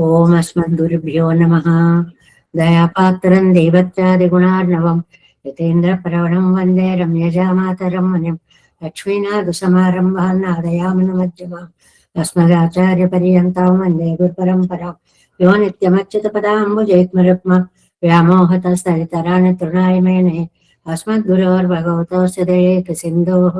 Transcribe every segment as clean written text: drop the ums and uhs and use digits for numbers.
ఓం అస్మద్గురుభ్యో నమః. దయాపాత్రం దేవత్యాదిగుణార్ణవం యతీంద్ర ప్రవణం వందే రమ్యజామాతరం మునిం లక్ష్మీనాథసమారంభాన్ నాదయామనమధ్యమాం అస్మదాచార్య పర్యంతం వందే గురుపరంపరాం యో నిత్యమచ్యుతపదాంబుజైత్మరుక్మ వ్యామోహతస్తరితరాణి తృణాయ మేనే అస్మద్గురోర్భగవతోస్య దయేక సింధోః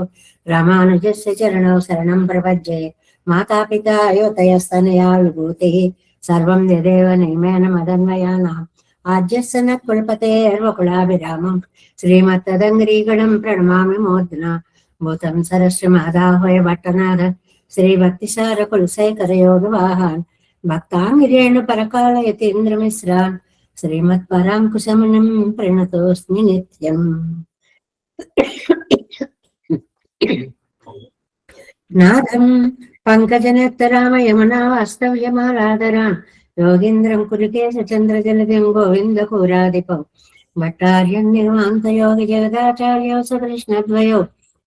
రామానుజస్య చరణౌ శరణం ప్రపద్యే మాతాపితా యోతయస్తనయా విభూతిః సర్వం యదేవ నియమేన మదన్వయానాం ఆద్యస్య న కులపతేర్వకులాభిరామం శ్రీమత్తదంగ్రీగణం ప్రణమామి మూర్ధనా భూతం సరస్వ మాదాహ్వయ భట్టనాథ శ్రీభక్తిసార కులశేఖరయోగవాహాన్ భక్తాంగిరేణు పరకాలయతీంద్రమిశ్రాన్ శ్రీమత్పరాంకుశమనం ప్రణతోస్మి నిత్యం. నాథం పంకజనేత్తరామ యమునా వాస్తవ్యమారాధరాన్ యోగీంద్రం కురుకేశ చంద్రజలదిం గోవింద కూరాధిపం భట్టార్యం నిర్వాంత యోగి జగదాచార్యో సుకృష్ణద్వయో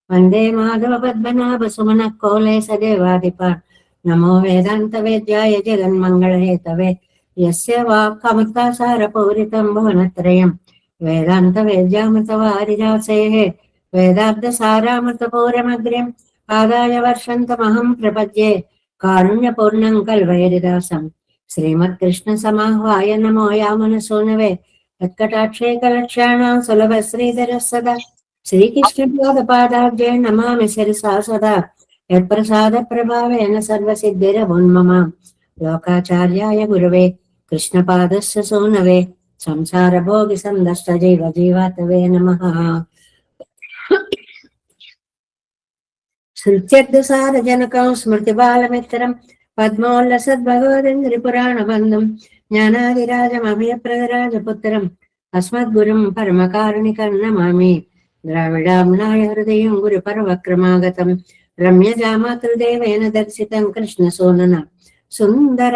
వందే మాధవ పద్మనాభ సుమన కోలే సదేవాధిపాన్ నమో వేదాంత వేద్యాయ జగన్మంగళహేతవే యస్య వాక్కమృతాసార పౌరితం భువనత్రయం వేదాంత వేద్యామృత వారిజాసేః వేదార్థ సారామృత పౌరమగ్ర్యం ఆదాయ వర్షంతమహం ప్రపద్యే కారుణ్యపూర్ణం కల్వైరిదాసం శ్రీమత్కృష్ణ సమాహ్వాయ నమో యామనసూనవే యత్కటాక్షే కలక్షాణాం సులభ శ్రీధర సదా శ్రీకృష్ణపాదాబ్జే నమామి శిరసా సదా యత్ప్రసాద ప్రభావేన సర్వసిద్ధిరమున్మమ లోకాచార్యాయ గురవే కృష్ణపాదస్య సూనవే సంసార భోగి సందష్ట జీవ జీవాతవే నమః. శృత్యర్థసారజనకం స్మృతిబాలమిత్రం పద్మోల్లసద్భగవదింద్రిపురాణబంధం జ్ఞానాదిరాజమభయప్రదరాజపుత్రం అస్మద్గురుం పరమకారుణికం నమామి. ద్రావిడాంనాయ హృదయం గురుపరవక్రమాగతం రమ్యజామాతృదేవేన దర్శితం కృష్ణసూనన సుందర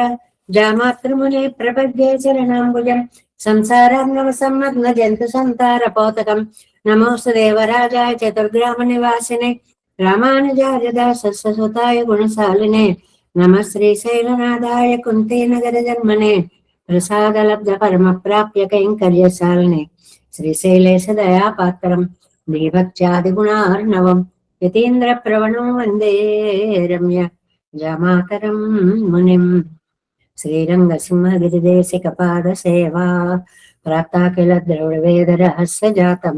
జామాతృమునే ప్రపద్యే చరణాంబుజం సంసారార్ణవ సమ్మగ్న జంతు సంతార పోతకం నమోస్తు దేవరాజాయ చతుర్గ్రామ నివాసినే రామానుజాయ దాసస్వసుతాయ గుణశాలినే నమ శ్రీశైలనాథాయ కుంతీనగర జన్మనే ప్రసాదలబ్ధ పరమ ప్రాప్య కైంకర్యశాలినే శ్రీశైలేశ దయాపాత్రం దేవత్యాదిగుణార్ణవం యతీంద్ర ప్రవణం వందే రమ్య జామాతరం మునిం. శ్రీరంగసింహగిరిదేశికపాద సేవా ప్రాప్తాఖిల ద్రవిడవేద రహస్య జాతం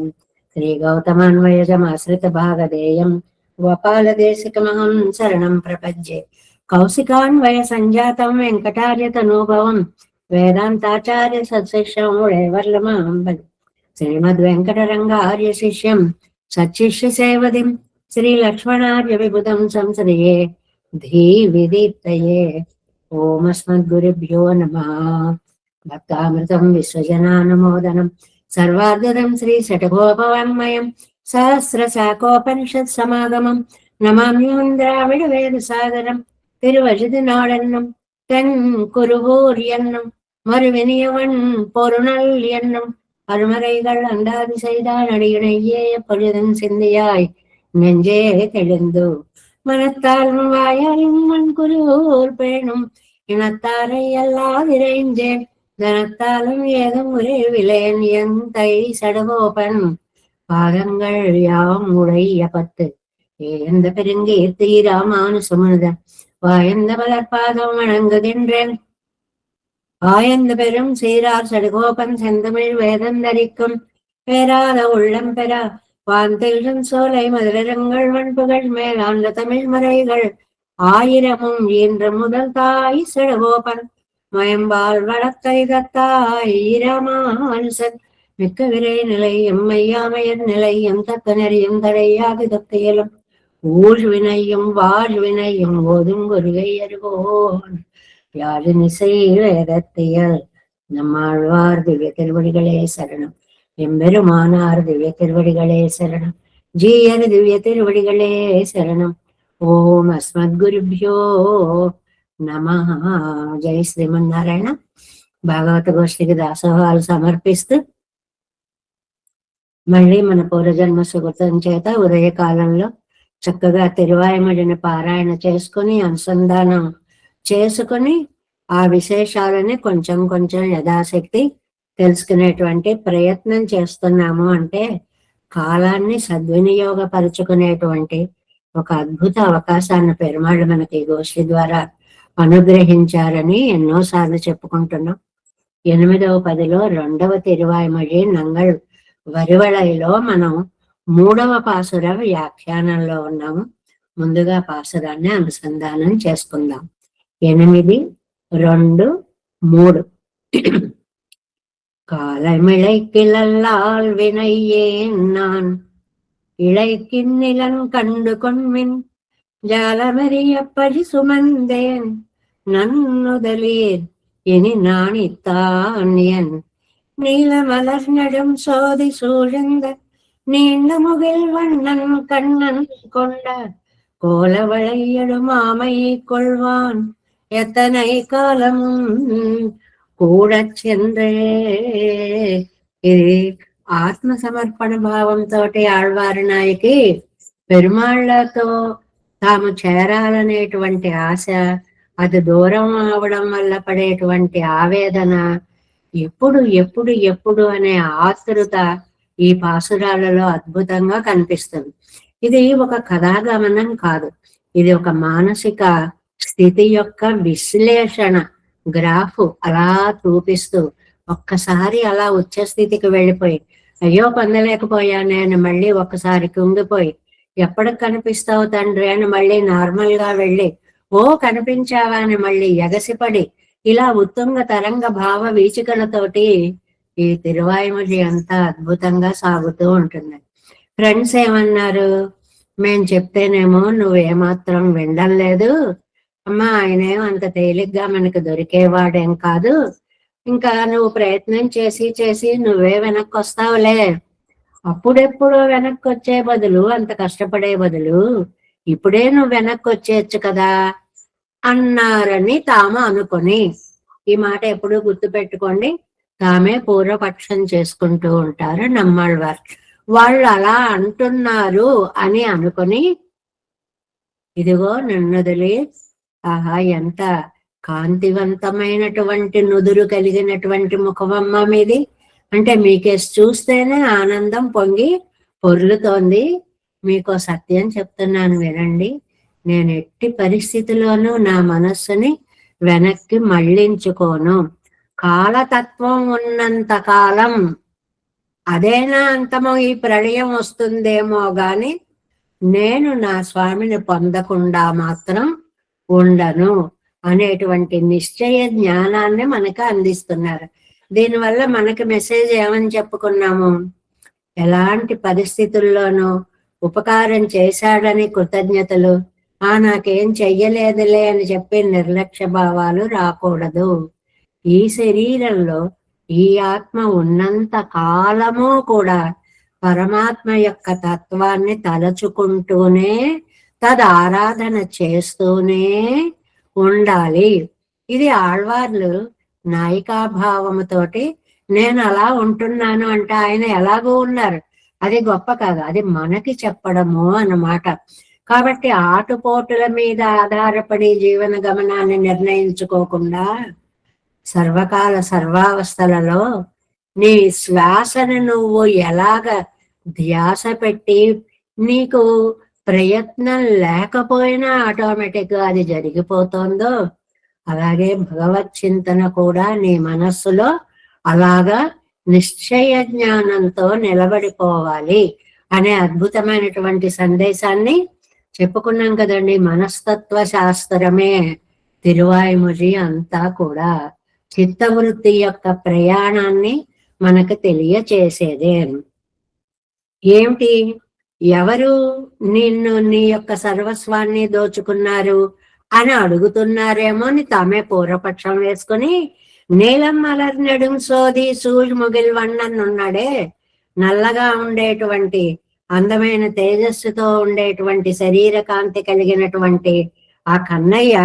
శ్రీగౌతమాన్వయజమాశ్రిత భాగధేయం గోపాలదేశికమహం శరణం ప్రపద్యే కౌశికాన్వయ సంజాతం వెంకటార్యతనూభవం వేదాంతాచార్య సత్శిష్యం వర్లమాం శ్రీమద్వెంకటరంగార్య శిష్యం సచ్చిష్య సేవదిం శ్రీలక్ష్మణార్య విబుధం సంశ్రయే ధీ విదీప్తయే. ఓం అస్మద్గురుభ్యో నమః. భక్తామృతం విశ్వజనానుమోదనం సర్వార్గదం శ్రీ షఠగోపవాङ्మయం సహస్రశాఖోపనిషత్ సమాగమం నమామ్యహం ద్రావిడ వేద సాగరం తిరువజిది నాడన్నం தென் குருகூர் என்னும் மறுவினியவன் பொருணல் என்னும் அருமறைகள் அண்டாதி செய்தான் அடியினையே பொழுதும் சிந்தியாய் நெஞ்சே தெளிந்து மனத்தாலும் வாயாலும் மண் குருகூர் பேணும் இனத்தாரை எல்லாதிரைஞ்சேன் தனத்தாலும் ஏதும் உரைவிலேன் எந்தை சடகோபன் பாதங்கள் யாம் உடைய பத்து ஏந்த பெருங்கீர்த்தி ராமானுசமுத வாயந்த மலர்பாதம் வணங்குகின்றேன். ஆயந்த பெரும் சீரார் சடகோபன் செந்தமிழ் வேதந்தரிக்கும் பேராத உள்ளம் பெறா வான்தில்கும் சோலை மதுரங்கள் வன்புகள் மேலாண்ட தமிழ் மறைகள் ஆயிரமும் ஈன்ற முதல் தாய் சடகோபன் மயம்பால் வளர்த்தை தத்தாய் ராமானுசன் மிக்க விரை நிலை எம்மையாமையர் நிலை எம் தக்க நெறியும் தடையாது தத்தையிலும் ஊழ்வினையும் வாழ்வினையும் ஓதும் குருகை அருகோன் யாழினிசை வேதத்தியல் நம்மாழ்வார் திவ்ய திருவடிகளே சரணம். எம்பெருமானார் திவ்ய திருவடிகளே சரணம். ஜீயர் திவ்ய திருவடிகளே சரணம். ஓம் அஸ்மத்குருభ్యో నమః. జై శ్రీమన్నారాయణ. భాగవత గోష్ఠికి దాసోహాలు సమర్పిస్తూ మళ్ళీ మన పూర్వజన్మ సుకృతం చేత ఉదయకాలంలో చక్కగా తిరువాయుమడిని పారాయణ చేసుకుని అనుసంధానం చేసుకుని ఆ విశేషాలని కొంచెం కొంచెం యథాశక్తి తెలుసుకునేటువంటి ప్రయత్నం చేస్తున్నాము. అంటే కాలాన్ని సద్వినియోగపరుచుకునేటువంటి ఒక అద్భుత అవకాశాన్ని పెరుమాళ్ళు మనకి ఈ గోష్ఠి ద్వారా అనుగ్రహించారని ఎన్నోసార్లు చెప్పుకుంటున్నాం. 8వ పదిలో 2వ తిరువాయిమొഴി నంగళ్ వరివళైలో మనం 3వ పాసుర వ్యాఖ్యానంలో ఉన్నాము. ముందుగా పాసురాన్ని అనుసంధానం చేసుకుందాం. 8, 2, 3. காலமிழைக்கிழல்லால் வினையேன் நான் இழைக்கின்னிலன் கண்டு கொண்மின் ஜாலமறியப்படி சுமந்தேன் நன்னுதலீர் இனி நாணித்தான் என் நீலமலர் நடும் சோதி சூழ்ந்த நீண்ட முகில் வண்ணன் கண்ணன் கொண்ட கோலவளையடும் ஆமையை கொள்வான் எத்தனை காலமும் కూడా చెందే. ఇది ఆత్మ సమర్పణ భావంతో ఆళ్వారి నాయకి పెరుమాళ్లతో తాము చేరాలనేటువంటి ఆశ, అది దూరం అవడం వల్ల పడేటువంటి ఆవేదన, ఎప్పుడు ఎప్పుడు ఎప్పుడు అనే ఆతృత ఈ పాసురాలలో అద్భుతంగా కనిపిస్తుంది. ఇది ఒక కథాగమనం కాదు, ఇది ఒక మానసిక స్థితి యొక్క విశ్లేషణ గ్రాఫ్. అలా చూపిస్తూ ఒక్కసారి అలా ఉచ్చ స్థితికి వెళ్ళిపోయి, అయ్యో పొందలేకపోయా నేను, మళ్ళీ ఒక్కసారి కుంగిపోయి, ఎప్పటికి కనిపిస్తావు తండ్రి అని మళ్ళీ నార్మల్ గా వెళ్ళి, ఓ కనిపించావా అని మళ్ళీ ఎగసిపడి, ఇలా ఉత్తుంగ తరంగ భావ వీచికలతోటి ఈ తిరువాయిమొഴి అంతా అద్భుతంగా సాగుతూ ఉంటుంది. ఫ్రెండ్స్ ఏమన్నారు, మేం చెప్తేనేమో నువ్వేమాత్రం వినడం లేదు అమ్మా, ఆయనేం అంత తేలిగ్గా మనకు దొరికేవాడేం కాదు, ఇంకా నువ్వు ప్రయత్నం చేసి చేసి నువ్వే వెనక్కి వస్తావులే, అప్పుడెప్పుడో వెనక్కి వచ్చే బదులు, అంత కష్టపడే బదులు ఇప్పుడే నువ్వు వెనక్కి వచ్చేయచ్చు కదా అన్నారని తాము అనుకొని, ఈ మాట ఎప్పుడూ గుర్తుపెట్టుకోండి, తామే పూర్వపక్షం చేసుకుంటూ ఉంటారు నమ్మాళ్వారు. వాళ్ళు అలా అంటున్నారు అని అనుకొని, ఇదిగో నన్నొదిలి, ఆహా ఎంత కాంతివంతమైనటువంటి నుదురు కలిగినటువంటి ముఖమమ్మ మీది, అంటే మీకేసి చూస్తేనే ఆనందం పొంగి పొర్లుతోంది. మీకో సత్యం చెప్తున్నాను వినండి, నేను ఎట్టి పరిస్థితిలోనూ నా మనస్సుని వెనక్కి మళ్ళించుకోను. కాలతత్వం ఉన్నంత కాలం, అదేనా అంతమో ఈ ప్రళయం వస్తుందేమో గాని నేను నా స్వామిని పొందకుండా మాత్రం ఉండను అనేటువంటి నిశ్చయ జ్ఞానాన్ని మనకు అందిస్తున్నారు. దీనివల్ల మనకి మెసేజ్ ఏమని చెప్పుకున్నాము, ఎలాంటి పరిస్థితుల్లోనూ ఉపకారం చేశాడని కృతజ్ఞతలు, నాకేం చెయ్యలేదులే అని చెప్పి నిర్లక్ష్య భావాలు రాకూడదు. ఈ శరీరంలో ఈ ఆత్మ ఉన్నంత కాలము కూడా పరమాత్మ యొక్క తత్వాన్ని తలచుకుంటూనే ఆరాధన చేస్తూనే ఉండాలి. ఇది ఆళ్వార్లు నాయికాభావముతోటి నేను అలా ఉంటున్నాను అంటే ఆయన ఎలాగో ఉన్నారు, అది గొప్ప కాదు, అది మనకి చెప్పడము అన్నమాట. కాబట్టి ఆటుపోటుల మీద ఆధారపడి జీవన గమనాన్ని నిర్ణయించుకోకుండా సర్వకాల సర్వావస్థలలో నీ శ్వాసను నువ్వు ఎలాగ ధ్యాస పెట్టి, నీకు ప్రయత్నం లేకపోయినా ఆటోమేటిక్ గా అది జరిగిపోతుందో, అలాగే భగవత్ చింతన కూడా నీ మనస్సులో అలాగా నిశ్చయ జ్ఞానంతో నిలబడిపోవాలి అనే అద్భుతమైనటువంటి సందేశాన్ని చెప్పుకున్నాం కదండి. మనస్తత్వ శాస్త్రమే తిరువాయిమొഴి అంతా కూడా చిత్తవృత్తి యొక్క ప్రయాణాన్ని మనకు తెలియచేసేదే. ఏమిటి, ఎవరు నిన్ను నీ యొక్క సర్వస్వాన్ని దోచుకున్నారు అని అడుగుతున్నారేమో అని తామే పూర్వపక్షం వేసుకుని, నీలం మలర్ నెడుం సోది సూజ్ ముగిల్ వన్నన్నున్నాడే, నల్లగా ఉండేటువంటి అందమైన తేజస్సుతో ఉండేటువంటి శరీర కాంతి కలిగినటువంటి ఆ కన్నయ్య,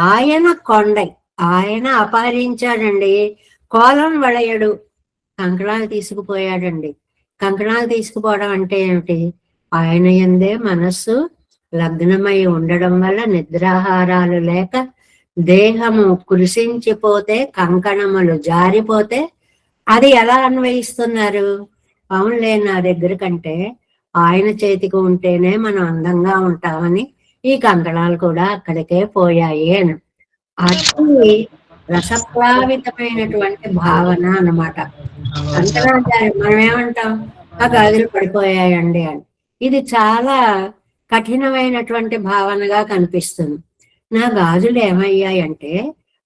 ఆయన కొండై, ఆయన అపహరించాడండి. కోలం వళయడు, కంకణాలు తీసుకుపోయాడండి. కంకణాలు తీసుకుపోవడం అంటే ఏమిటి, ఆయన యందే మనస్సు లగ్నమై ఉండడం వల్ల నిద్రాహారాలు లేక దేహము కృషించిపోతే, కంకణములు జారిపోతే అది ఎలా అన్వయిస్తున్నారు? అవునులే, నా దగ్గర కంటే ఆయన చేతికి ఉంటేనే మనం అందంగా ఉంటామని ఈ కంకణాలు కూడా అక్కడికే పోయాయి అని. అది రసప్లావితమైనటువంటి భావన అన్నమాట. కంకణాలు మనం ఏమంటాం? ఆ గాజులు పడిపోయాయండి అని. ఇది చాలా కఠినమైనటువంటి భావనగా కనిపిస్తుంది. నా గాజులు ఏమయ్యాయంటే,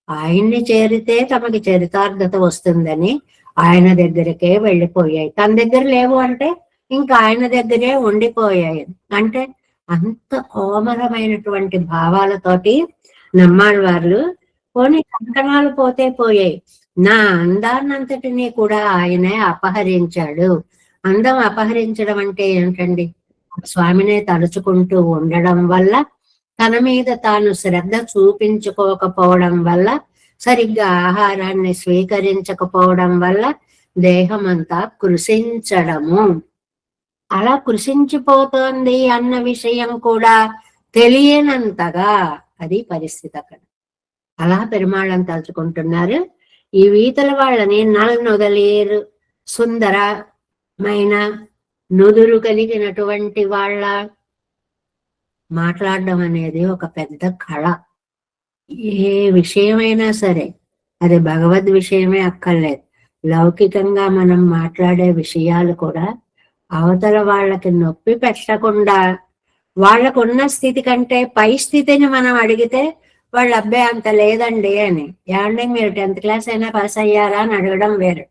ఆయన్ని చేరితే తమకి చరితార్థత వస్తుందని ఆయన దగ్గరికే వెళ్ళిపోయాయి. తన దగ్గర లేవు అంటే ఇంకా ఆయన దగ్గరే ఉండిపోయాయి. అంటే అంత కోమలమైనటువంటి భావాలతోటి నమ్మాళ్ళవార్లు పోనీ కంకణాలు పోతే పోయాయి, నా అందాన్నంతటినీ కూడా ఆయనే అపహరించాడు. అందం అపహరించడం అంటే ఏమిటండి? స్వామినే తలుచుకుంటూ ఉండడం వల్ల, తన మీద తాను శ్రద్ధ చూపించుకోకపోవడం వల్ల, సరిగ్గా ఆహారాన్ని స్వీకరించకపోవడం వల్ల దేహం అంతా కృషించడము. అలా కృషించిపోతోంది అన్న విషయం కూడా తెలియనంతగా అది పరిస్థితి అక్కడ. అలా పెరుమాళ్ళని తలుచుకుంటున్నారు. ఈ వీతల వాళ్ళని నల్నొదలేరు సుందరమైన నుదురు కలిగినటువంటి వాళ్ళ మాట్లాడడం అనేది ఒక పెద్ద కళ. ఏ విషయమైనా సరే అది భగవద్ విషయమే అక్కర్లేదు, లౌకికంగా మనం మాట్లాడే విషయాలు కూడా అవతల వాళ్ళకి నొప్పి పెట్టకుండా, వాళ్ళకున్న స్థితి కంటే పై స్థితిని మనం అడిగితే వాళ్ళు అబ్బాయి అంత లేదండి అని. ఏమండి మీరు 10th క్లాస్ అయినా పాస్ అయ్యారా అని అడగడం వేరు.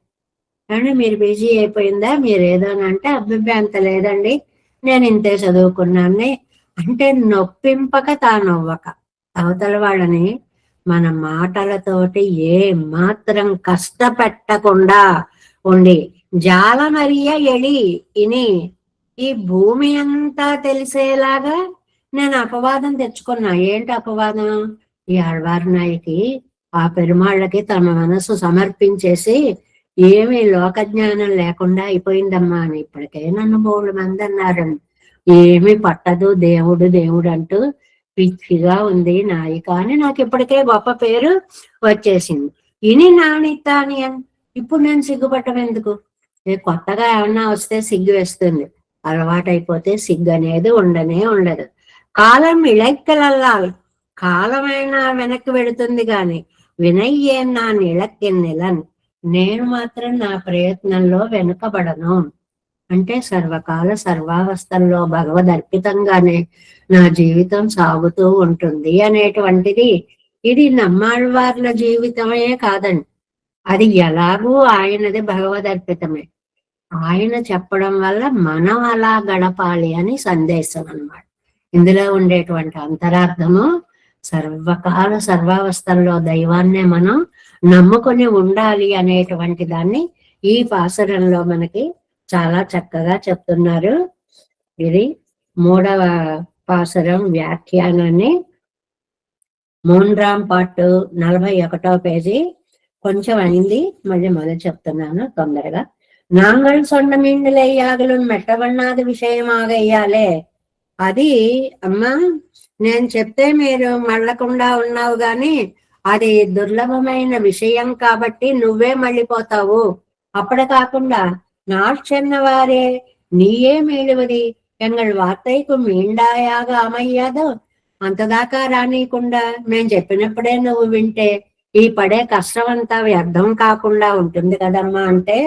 ఏమండి మీరు పీజీ అయిపోయిందా, మీరు ఏదో అంటే అబ్బాయి అంత లేదండి, నేను ఇంతే చదువుకున్నాను అంటే నొప్పింపక తానవ్వక అవతల వాళ్ళని మన మాటలతోటి ఏ మాత్రం కష్టపెట్టకుండా ఉండి, జాలమరియ ఎళి ఇని ఈ భూమి అంతా తెలిసేలాగా నేను అపవాదం తెచ్చుకున్నా. ఏంటి అపవాదం? ఈ ఆళ్వార్నాయికి ఆ పెరుమాళ్ళకి తమ మనసు సమర్పించేసి ఏమీ లోక జ్ఞానం లేకుండా అయిపోయిందమ్మా అని ఇప్పటికే నన్ను 3 మంది అన్నారండి. ఏమి పట్టదు దేవుడు దేవుడు అంటూ పిచ్చిగా ఉంది నాయి, కానీ నాకు ఇప్పటికే గొప్ప పేరు వచ్చేసింది. ఇని నాణితాని అని ఇప్పుడు నేను సిగ్గుపట్టం ఎందుకు? కొత్తగా ఏమన్నా వస్తే సిగ్గు వేస్తుంది, అలవాటైపోతే సిగ్గు అనేది ఉండనే ఉండదు. కాలం ఇళక్కలల్లాలి, కాలమైనా వెనక్కి వెళుతుంది గాని వినయ్యే నా నిలక్కెన్నెలని, నేను మాత్రం నా ప్రయత్నంలో వెనుకబడను. అంటే సర్వకాల సర్వావస్థల్లో భగవద్ అర్పితంగానే నా జీవితం సాగుతూ ఉంటుంది అనేటువంటిది. ఇది నమ్మాళ్వార్ల జీవితమే కాదండి, అది ఎలాగూ ఆయనది భగవద్ అర్పితమే. ఆయన చెప్పడం వల్ల మనం అలా గడపాలి అని సందేశం అన్నమాట. ఇందులో ఉండేటువంటి అంతరార్థము సర్వకాల సర్వావస్థల్లో దైవాన్నే మనం నమ్ముకొని ఉండాలి అనేటువంటి దాన్ని ఈ పాసురంలో మనకి చాలా చక్కగా చెప్తున్నారు. ఇది 3వ పాసురం వ్యాఖ్యానాన్ని 3వ పార్ట్ 41వ పేజీ. కొంచెం అయింది, మళ్ళీ మొదలు చెప్తున్నాను తొందరగా. నాంగల్ సొండ మీండులయ్యాగలు మెట్టవన్నాది విషయమాగయ్యాలే. అది అమ్మా నేను చెప్తే మీరు మళ్ళకుండా ఉన్నావు గాని అది దుర్లభమైన విషయం కాబట్టి నువ్వే మళ్ళీపోతావు. అప్పుడు కాకుండా నాడ్చెన్నవారే నీయే మేలువది ఎంగళ్ వార్తైకు మీండాయాగ అమయ్యాదో, అంతదాకా రానీయకుండా మేము చెప్పినప్పుడే నువ్వు వింటే ఈ పడే కష్టం అంతా వ్యర్థం కాకుండా ఉంటుంది కదమ్మా అంటే,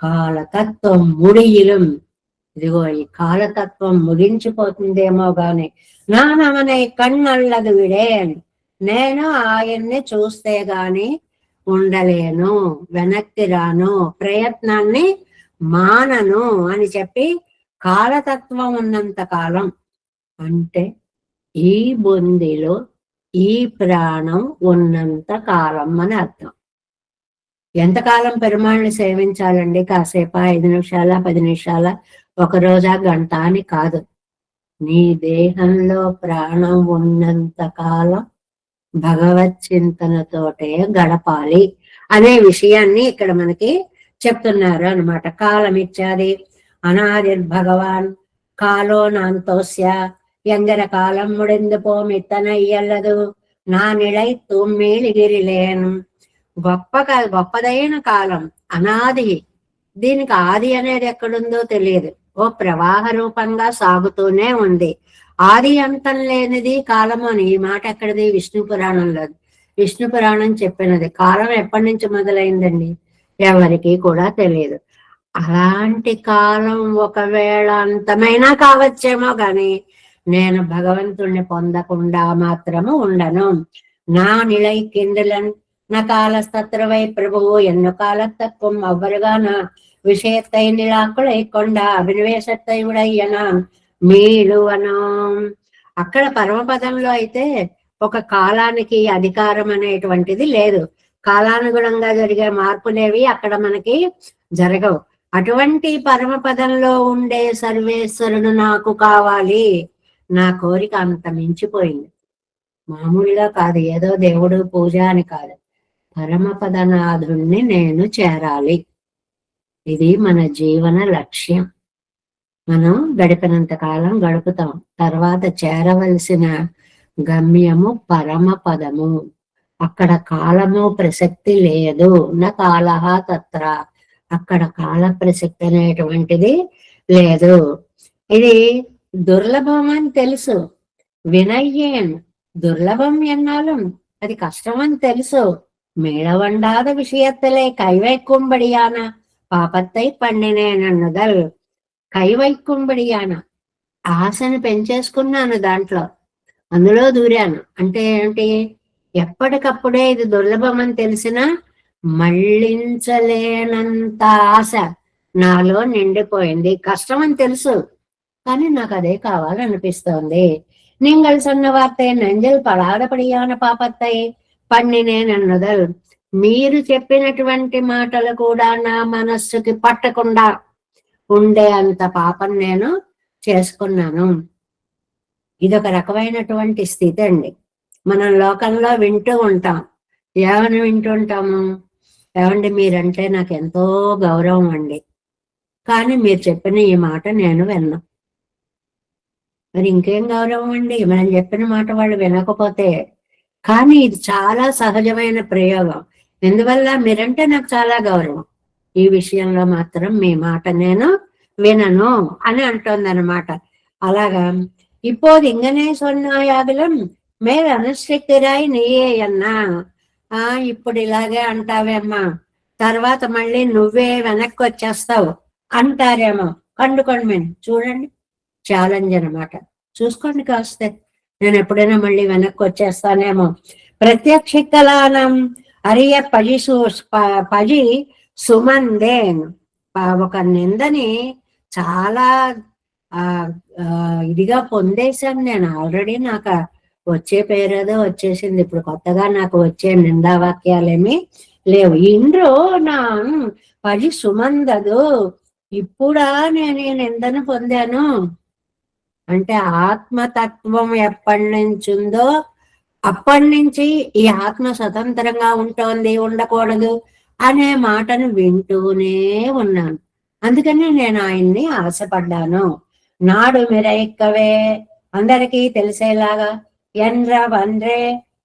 కాలతత్వం ముడియిలం, ఇదిగో ఈ కాలతత్వం ముగించిపోతుందేమో గాని నానమనే కన్నళ్ళదు విడే, నేను ఆయన్ని చూస్తే గాని ఉండలేను, వెనక్కి రాను, ప్రయత్నాన్ని మానను అని చెప్పి కాలతత్వం ఉన్నంత కాలం, అంటే ఈ బొందిలో ఈ ప్రాణం ఉన్నంత కాలం అని అర్థం. ఎంతకాలం పెరుమాళ్ళని సేవించాలండి? కాసేపా, 5 నిమిషాల, 10 నిమిషాల, 1 రోజా, గంట అని కాదు. నీ దేహంలో ప్రాణం ఉన్నంత కాలం భగవత్ చింతనతోటే గడపాలి అనే విషయాన్ని ఇక్కడ మనకి చెప్తున్నారు అనమాట. కాలం ఇచ్చాది అనాదిర్భగవాన్ కాలో నాంతోస్య ఎంగర కాలం ముడిందు పోమిత్తన ఇయ్యల్లదు నా నిళై తూమ్మేలిగిరిలేను. గొప్పదైన కాలం అనాది. దీనికి ఆది అనేది ఎక్కడుందో తెలియదు. ఓ ప్రవాహ రూపంగా సాగుతూనే ఉంది. ఆది అంతం లేనిది కాలము అని ఈ మాట ఎక్కడిది? విష్ణు పురాణంలో. విష్ణు పురాణం చెప్పినది. కాలం ఎప్పటి నుంచి మొదలైందండి? ఎవరికి కూడా తెలియదు. అలాంటి కాలం ఒకవేళ అంతమైనా కావచ్చేమో గాని నేను భగవంతుణ్ణి పొందకుండా మాత్రము ఉండను. నా నిలై కిందలన్ నా కాలస్తత్రవై ప్రభువు ఎన్ను కాలతత్వం అవ్వరుగాన விஷயத்தை நிலாக்குளை கொண்ட అభినవేశத்தை ఉడయ్యన మీలు అనం. అక్కడ పరమపదంలో అయితే ఒక కాలానికి అధికారం అనేటువంటిది లేదు. కాలానుగుణంగా జరిగే మార్పులేవి అక్కడ మనకి జరగవు. అటువంటి పరమపదంలో ఉండే సర్వేశ్వరుడు నాకు కావాలి. నా కోరిక అంత మించిపోయింది. మామూలుగా కాదు, ఏదో దేవుడు పూజ అని కాదు. పరమపదనాథుణ్ణి నేను చేరాలి. ఇది మన జీవన లక్ష్యం. మనం గడిపినంత కాలం గడుపుతాం. తర్వాత చేరవలసిన గమ్యము పరమపదము. అక్కడ కాలము ప్రసక్తి లేదు. నా కాలహ తత్ర. అక్కడ కాల ప్రసక్తి అనేటువంటిది లేదు. ఇది దుర్లభం అని తెలుసు. వినయ్యేన్ దుర్లభం ఎన్నాலும் అది కష్టం అని తెలుసు. మేళవండాద విషయత్తలే కైవైకుంబడియాన పాపత్తై పండినేనన్నదల్. కైవైకుంబడియాన ఆశను పెంచేసుకున్నాను. దాంట్లో అందులో దూరాను. అంటే ఏంటి? ఎప్పటికప్పుడే ఇది దుర్లభం అని తెలిసినా మళ్ళించలేనంత ఆశ నాలో నిండిపోయింది. కష్టం అని తెలుసు, కానీ నాకు అదే కావాలనిపిస్తోంది. நீங்கள் சொன்ன வார்த்தை நெஞ்சில் పడాదపడియాన పాపత్తై పండినేనన్నదల్. మీరు చెప్పినటువంటి మాటలు కూడా నా మనస్సుకి పట్టకుండా ఉండే అంత పాపం నేను చేసుకున్నాను. ఇదొక రకమైనటువంటి స్థితి అండి. మనం లోకంలో వింటూ ఉంటాం. ఏమని వింటుంటాము? ఏమండి, మీరంటే నాకు ఎంతో గౌరవం అండి, కానీ మీరు చెప్పిన ఈ మాట నేను విన్నా. మరి ఇంకేం గౌరవం అండి మనం చెప్పిన మాట వాళ్ళు వినకపోతే? కానీ ఇది చాలా సహజమైన ప్రయోగం. ఎందువల్ల? మీరంటే నాకు చాలా గౌరవం, ఈ విషయంలో మాత్రం మీ మాట నేను వినను అని అంటోందనమాట. అలాగా இப்போது இங்கனே சொன்னாయాగలం మేర అనుష్ఠిరాయి నీయే అన్నా. ఇప్పుడు ఇలాగే అంటావేమ్మా, తర్వాత మళ్ళీ నువ్వే వెనక్కి వచ్చేస్తావు అంటారేమో. కండుకోండి మేము చూడండి, ఛాలెంజ్ అనమాట. చూసుకోండి కాస్తే, నేను ఎప్పుడైనా మళ్ళీ వెనక్కి వచ్చేస్తానేమో. ప్రత్యక్షికలానం అరియ పజి సుమందేన్. ఒక నిందని చాలా ఇదిగా పొందేశాను నేను ఆల్రెడీ. నాకు వచ్చే పేరేదో వచ్చేసింది. ఇప్పుడు కొత్తగా నాకు వచ్చే నిందావాక్యాలేమి లేవు. ఇంద్రో నా పది సుమందదు. ఇప్పుడా నేను ఈ నిందను పొందాను అంటే ఆత్మతత్వం ఎప్పటి నుంచి ఉందో అప్పటి నుంచి ఈ ఆత్మ స్వతంత్రంగా ఉంటోంది, ఉండకూడదు అనే మాటను వింటూనే ఉన్నాను. అందుకని నేను ఆయన్ని ఆశపడ్డాను. నాడు మిరైక్కవే, అందరికీ తెలిసేలాగా ఎన్ర వండ్రే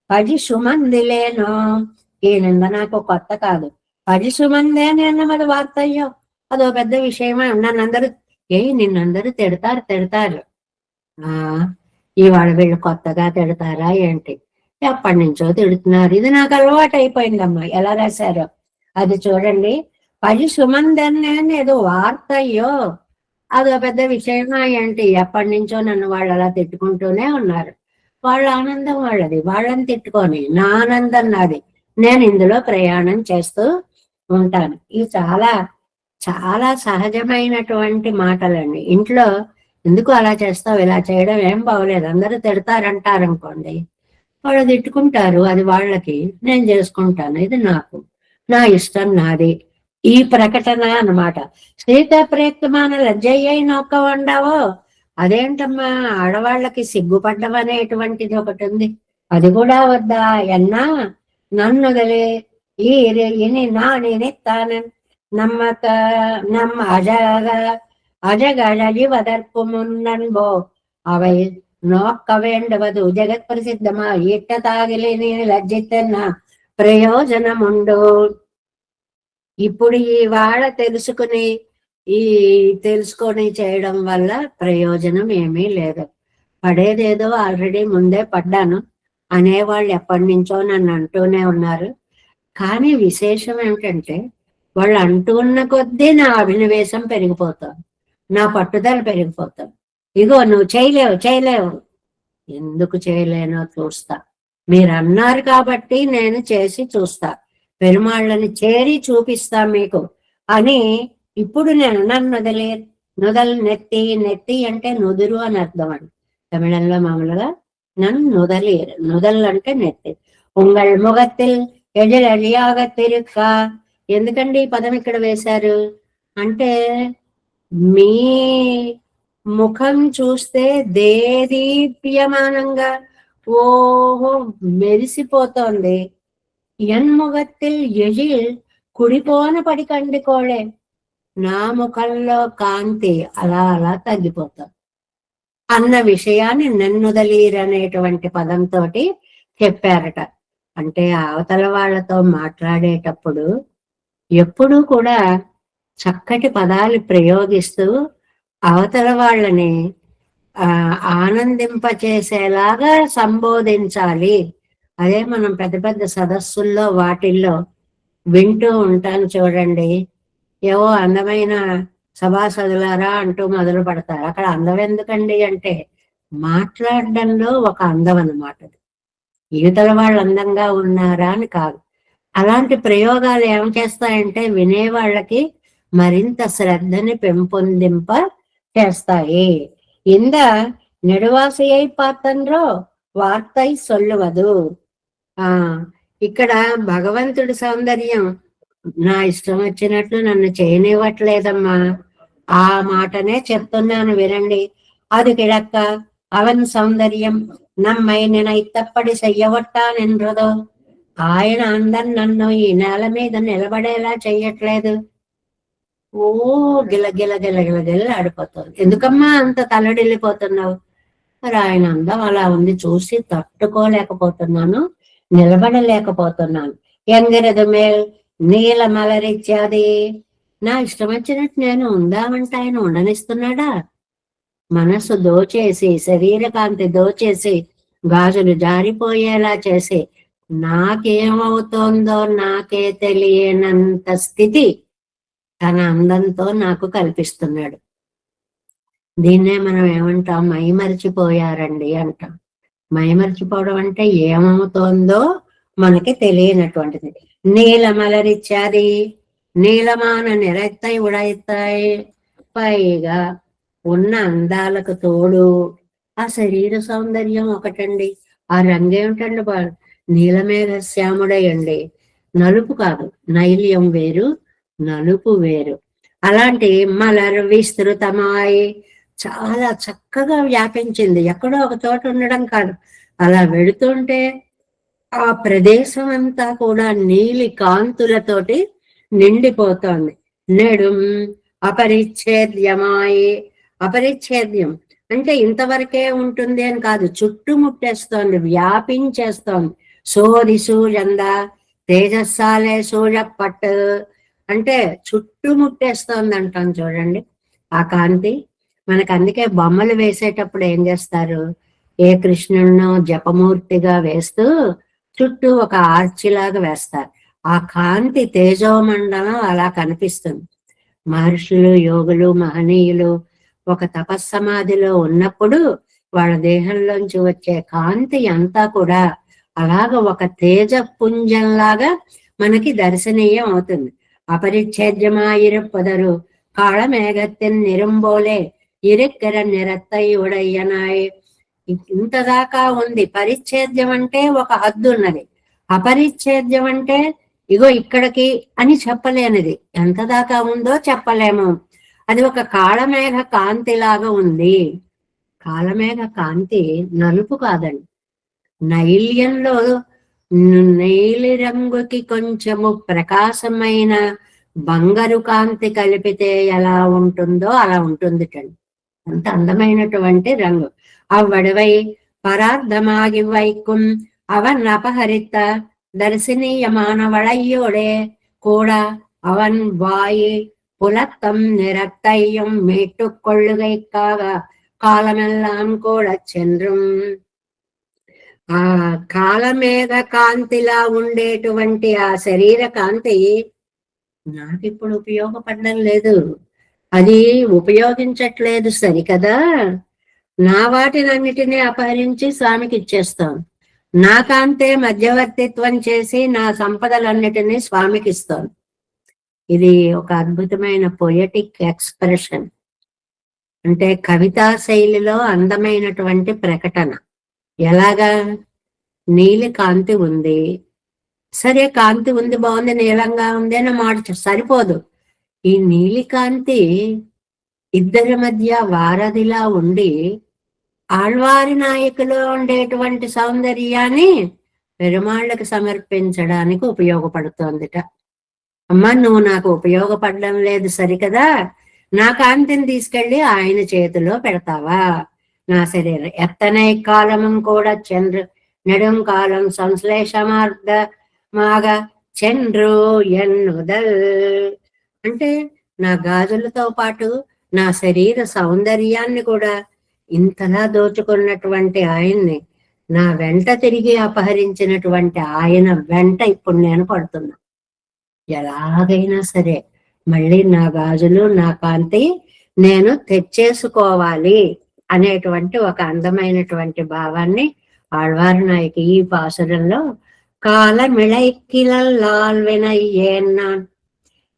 పది సుమందిలేను. ఈ నింద నాకు కొత్త కాదు. పది సుమందే నిన్నమది వార్తయ్యో, అదో పెద్ద విషయమే. నన్నందరూ నిన్నందరూ తిడతారు. ఇవాళ వీళ్ళు కొత్తగా తిడతారా ఏంటి? ఎప్పటి నుంచో తిడుతున్నారు. ఇది నాకు అలవాటు అయిపోయిందమ్మా. ఎలా రాశారో అది చూడండి. పది సుమందనే ఏదో వార్తయ్యో, అదో పెద్ద విషయమా ఏంటి? ఎప్పటి నుంచో నన్ను వాళ్ళు అలా తిట్టుకుంటూనే ఉన్నారు. వాళ్ళ ఆనందం వాళ్ళది, వాళ్ళని తిట్టుకొని నా ఆనందం నాది. నేను ఇందులో ప్రయాణం చేస్తూ ఉంటాను. ఇవి చాలా చాలా సహజమైనటువంటి మాటలండి. ఇంట్లో ఎందుకు అలా చేస్తావు, ఇలా చేయడం ఏం బాగోలేదు, అందరూ తిడతారంటారు అనుకోండి, వాళ్ళు తిట్టుకుంటారు, అది వాళ్ళకి, నేను చేసుకుంటాను, ఇది నాకు, నా ఇష్టం నాది. ఈ ప్రకటన అన్నమాట. సీత ప్రయుక్తమాన లజ్జయ్య నొక్క వండావో, అదేంటమ్మా ఆడవాళ్ళకి సిగ్గుపడ్డం అనేటువంటిది ఒకటి ఉంది, అది కూడా వద్దా ఎన్నా? నన్ను వదిలే ఇని నా నేనెత్తాను నమ్మక నమ్మ అజగ అజగజి వదర్పు మున్నన్బో అவை నోక్కవేండవదు జగత్ ప్రసిద్ధమా ఇట్ట తాగిలేని లజ్జితన్న ప్రయోజనముండు. ఇప్పుడు ఈ వాళ్ళ తెలుసుకొని చేయడం వల్ల ప్రయోజనం ఏమీ లేదు. పడేదేదో ఆల్రెడీ ముందే పడ్డాను అనేవాళ్ళు ఎప్పటి నుంచో నన్ను అంటూనే ఉన్నారు. కానీ విశేషం ఏమిటంటే వాళ్ళు అంటూ ఉన్న కొద్దీ నా అభినవేశం పెరిగిపోతుంది, నా పట్టుదల పెరిగిపోతుంది. ఇగో నువ్వు చేయలేవు. ఎందుకు చేయలేనో చూస్తా. మీరు అన్నారు కాబట్టి నేను చేసి చూస్తా, పెరుమాళ్ళని చేరి చూపిస్తా మీకు అని. ఇప్పుడు నేను నన్ను నుదలు నెత్తి అంటే నుదురు అని అర్థం అండి తమిళంలో. మామూలుగా నన్ను నుదలు అంటే నెత్తి. ఉంగళ్ ముగత్తిల్ ఎజిల్ అழிయాగ తిరుక్క. ఎందుకండి ఈ పదం ఇక్కడ వేశారు అంటే, మీ ముఖం చూస్తే దేదీప్యమానంగా ఓహో మెరిసిపోతోంది. ఎన్ముగత్తిల్ ఎజిల్ కుడిపోన పడికండి కోళే. నా ముఖంలో కాంతి అలా అలా తగ్గిపోతుంది అన్న విషయాన్ని నన్నుదలీరనేటువంటి పదంతో చెప్పారట. అంటే అవతల వాళ్ళతో మాట్లాడేటప్పుడు ఎప్పుడూ కూడా చక్కటి పదాలు ప్రయోగిస్తూ అవతల వాళ్ళని ఆనందింపచేసేలాగా సంబోధించాలి. అదే మనం పెద్ద పెద్ద సదస్సుల్లో వాటిల్లో వింటూ ఉంటాను చూడండి. ఏవో అందమైన సభాసదులారా అంటూ మొదలు పడతారు. అక్కడ అందం ఎందుకండి అంటే మాట్లాడడంలో ఒక అందం అన్నమాట. యువతల వాళ్ళు అందంగా ఉన్నారా అని కాదు. అలాంటి ప్రయోగాలు ఏం చేస్తాయంటే వినేవాళ్ళకి మరింత శ్రద్ధని పెంపొందింప చేస్తాయి. ఇంద నెడువాసయ్య పాత్రంలో వార్తై సొల్లువదు. ఇక్కడ భగవంతుడి సౌందర్యం నా ఇష్టం వచ్చినట్లు నన్ను చేయనివ్వట్లేదమ్మా. ఆ మాటనే చెప్తున్నాను వినండి. అది కిడక్క అవన్ సౌందర్యం నమ్మై నినైతప్పడి చెయ్యవట్టా నిన్రదో. ఆయన అందం నన్ను ఈ నేల మీద నిలబడేలా చెయ్యట్లేదు. ఓ గిల ఆడిపోతుంది. ఎందుకమ్మా అంత తలడిల్లిపోతున్నావు? మరి ఆయన అందం అలా ఉంది, చూసి తట్టుకోలేకపోతున్నాను, నిలబడలేకపోతున్నాను. ఎంగిరదు మేల్ నీల మలరిత్యాది. నా ఇష్టం వచ్చినట్టు నేను ఉందామంటే ఆయన ఉండనిస్తున్నాడా? మనసు దోచేసి, శరీర కాంతి దోచేసి, గాజులు జారిపోయేలా చేసి, నాకేమవుతోందో నాకే తెలియనంత స్థితి తన అందంతో నాకు కల్పిస్తున్నాడు. దీన్నే మనం ఏమంటాం? మైమరిచిపోయారండి అంటాం. మైమరిచిపోవడం అంటే ఏమవుతోందో మనకి తెలియనటువంటిది. నీలమలరిత్యాది నీలమాన నిరెత్తాయి ఉడైతాయి. పైగా ఉన్న అందాలకు తోడు ఆ శరీర సౌందర్యం ఒకటండి. ఆ రంగు ఏమిటండి? నీలమేఘ శ్యాముడయండి. నలుపు కాదు, నైల్యం వేరు, నలుపు వేరు. అలాంటి మలర్ విస్తృతమాయి చాలా చక్కగా వ్యాపించింది. ఎక్కడో ఒక చోట ఉండడం కాదు, అలా వెళుతుంటే ఆ ప్రదేశం అంతా కూడా నీలి కాంతులతోటి నిండిపోతోంది. నెడుం అపరిచ్ఛేద్యమాయి. అపరిచ్ఛేద్యం అంటే ఇంతవరకే ఉంటుంది అని కాదు, చుట్టుముట్టేస్తోంది, వ్యాపించేస్తోంది. సోది సూర్యంద తేజస్సాలే సూర్యపట్టు అంటే చుట్టుముట్టేస్తోంది అంటాం చూడండి ఆ కాంతి. మనకు అందుకే బొమ్మలు వేసేటప్పుడు ఏం చేస్తారు? ఏ కృష్ణుడినో జపమూర్తిగా వేస్తూ చుట్టూ ఒక ఆర్చిలాగా వేస్తారు. ఆ కాంతి తేజోమండలం అలా కనిపిస్తుంది. మహర్షులు, యోగులు, మహనీయులు ఒక తపస్సమాధిలో ఉన్నప్పుడు వాళ్ళ దేహంలోంచి వచ్చే కాంతి అంతా కూడా అలాగ ఒక తేజ పుంజంలాగా మనకి దర్శనీయం అవుతుంది. అపరిచ్ఛేద్యమాయిరుపదరు కాళమేఘత్తిన్ నిరుంబోలే ఇరుక్కర నిరత్తై ఉడయ్యనాయ్. ఇంతదాకా ఉంది. పరిచ్ఛేద్యం అంటే ఒక హద్దు ఉన్నది. అపరిచ్ఛేద్యం అంటే ఇగో ఇక్కడికి అని చెప్పలేనిది. ఎంత దాకా ఉందో చెప్పలేము. అది ఒక కాళమేఘ కాంతి లాగా ఉంది. కాళమేఘ కాంతి నలుపు కాదండి. నైల్యంలో నీలి రంగుకి కొంచెము ప్రకాశమైన బంగారు కాంతి కలిపితే ఎలా ఉంటుందో అలా ఉంటుంది. అంత అందమైనటువంటి రంగు. அவ்வடுவை பரார்த்தமாகி வைக்கும் அவன் அபகரித்த தரிசனீயமான வளையோடே கூட அவன் வாயு புலத்தம் நிறத்தையும் மீட்டுக் கொள்ளுகைக்காக కాలమెల్లాం కూడా చంద్రం ఆ కాలమేఘ కాంతిలా ఉండేటువంటి ఆ శరీర కాంతి నాకు ఇప్పుడు ఉపయోగపడడం లేదు, అది ఉపయోగించట్లేదు సరికదా. నా వాటినన్నిటినీ అపహరించి స్వామికి ఇచ్చేస్తాం, నా కాంతే మధ్యవర్తిత్వం చేసి నా సంపదలన్నిటినీ స్వామికి ఇస్తాం. ఇది ఒక అద్భుతమైన పొయటిక్ ఎక్స్ప్రెషన్, అంటే కవితా శైలిలో అందమైనటువంటి ప్రకటన. ఎలాగా? నీలి కాంతి ఉంది, సరే కాంతి ఉంది, బాగుంది, నీలంగా ఉంది అని మాట సరిపోదు. ఈ నీలి కాంతి ఇద్దరి మధ్య వారధిలా ఉండి ఆళ్వారి నాయకులో ఉండేటువంటి సౌందర్యాన్ని పెరుమాళ్ళకి సమర్పించడానికి ఉపయోగపడుతోందిట. అమ్మా, నువ్వు నాకు ఉపయోగపడడం లేదు సరికదా, నా కాంతిని తీసుకెళ్లి ఆయన చేతిలో పెడతావా? నా శరీరం ఎత్తనై కాలమం కూడా చంద్రు నెడుం కాలం సంశ్లేషమార్ధమాగ చంద్రు ఎన్నుదల్. అంటే నా గాజులతో పాటు నా శరీర సౌందర్యాన్ని కూడా ఇంతలా దోచుకున్నటువంటి ఆయన్ని, నా వెంట తిరిగి అపహరించినటువంటి ఆయన వెంట ఇప్పుడు నేను పడుతున్నా. ఎలాగైనా సరే మళ్ళీ నా గాజులు నా కాంతి నేను తెచ్చేసుకోవాలి అనేటువంటి ఒక అందమైనటువంటి భావాన్ని ఆళ్వారు నాయకి ఈ పాసురంలో కాలమిళైక్కిలల్లాల్వెనయ్యేన్నాన్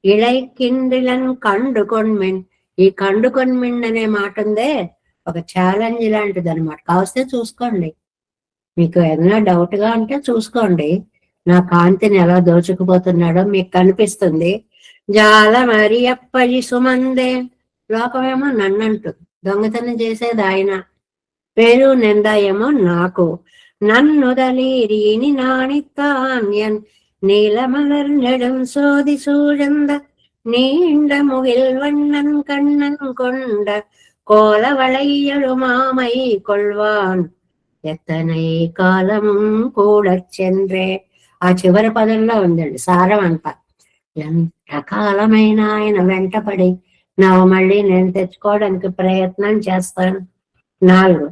ఇళైకిండిలన్ కండుకొన్మిన్. ఈ కండుకొన్మిన్ అనే మాట ఉందే, ఒక ఛాలెంజ్ లాంటిది అనమాట. కావస్తే చూసుకోండి, మీకు ఏదైనా డౌట్ గా ఉంటే చూసుకోండి. నా కాంతిని ఎలా దోచుకుపోతున్నాడో మీకు కనిపిస్తుంది. జాల మరి అప్పటి సుమందే, లోకమేమో నన్ను అంటుంది, దొంగతనం చేసేది ఆయన, పేరు నింద ఏమో నాకు. నన్నుదలీరీని నాణితాన్యన్ నీలమలర్ నెడుం సోది సూழந்த நீண்ட முகில் வண்ணன் கண்ணன் கொண்ட கோலவளையலு மாமை கொள்வான் ఎత్తనై కాలము కూడా చంద్రే. ఆ చివరి పదంలో ఉందండి సారం అంతా. ఎంత కాలమైన ఆయన వెంటపడి నాకు మళ్ళీ నేను తెచ్చుకోవడానికి ప్రయత్నం చేస్తాను. 4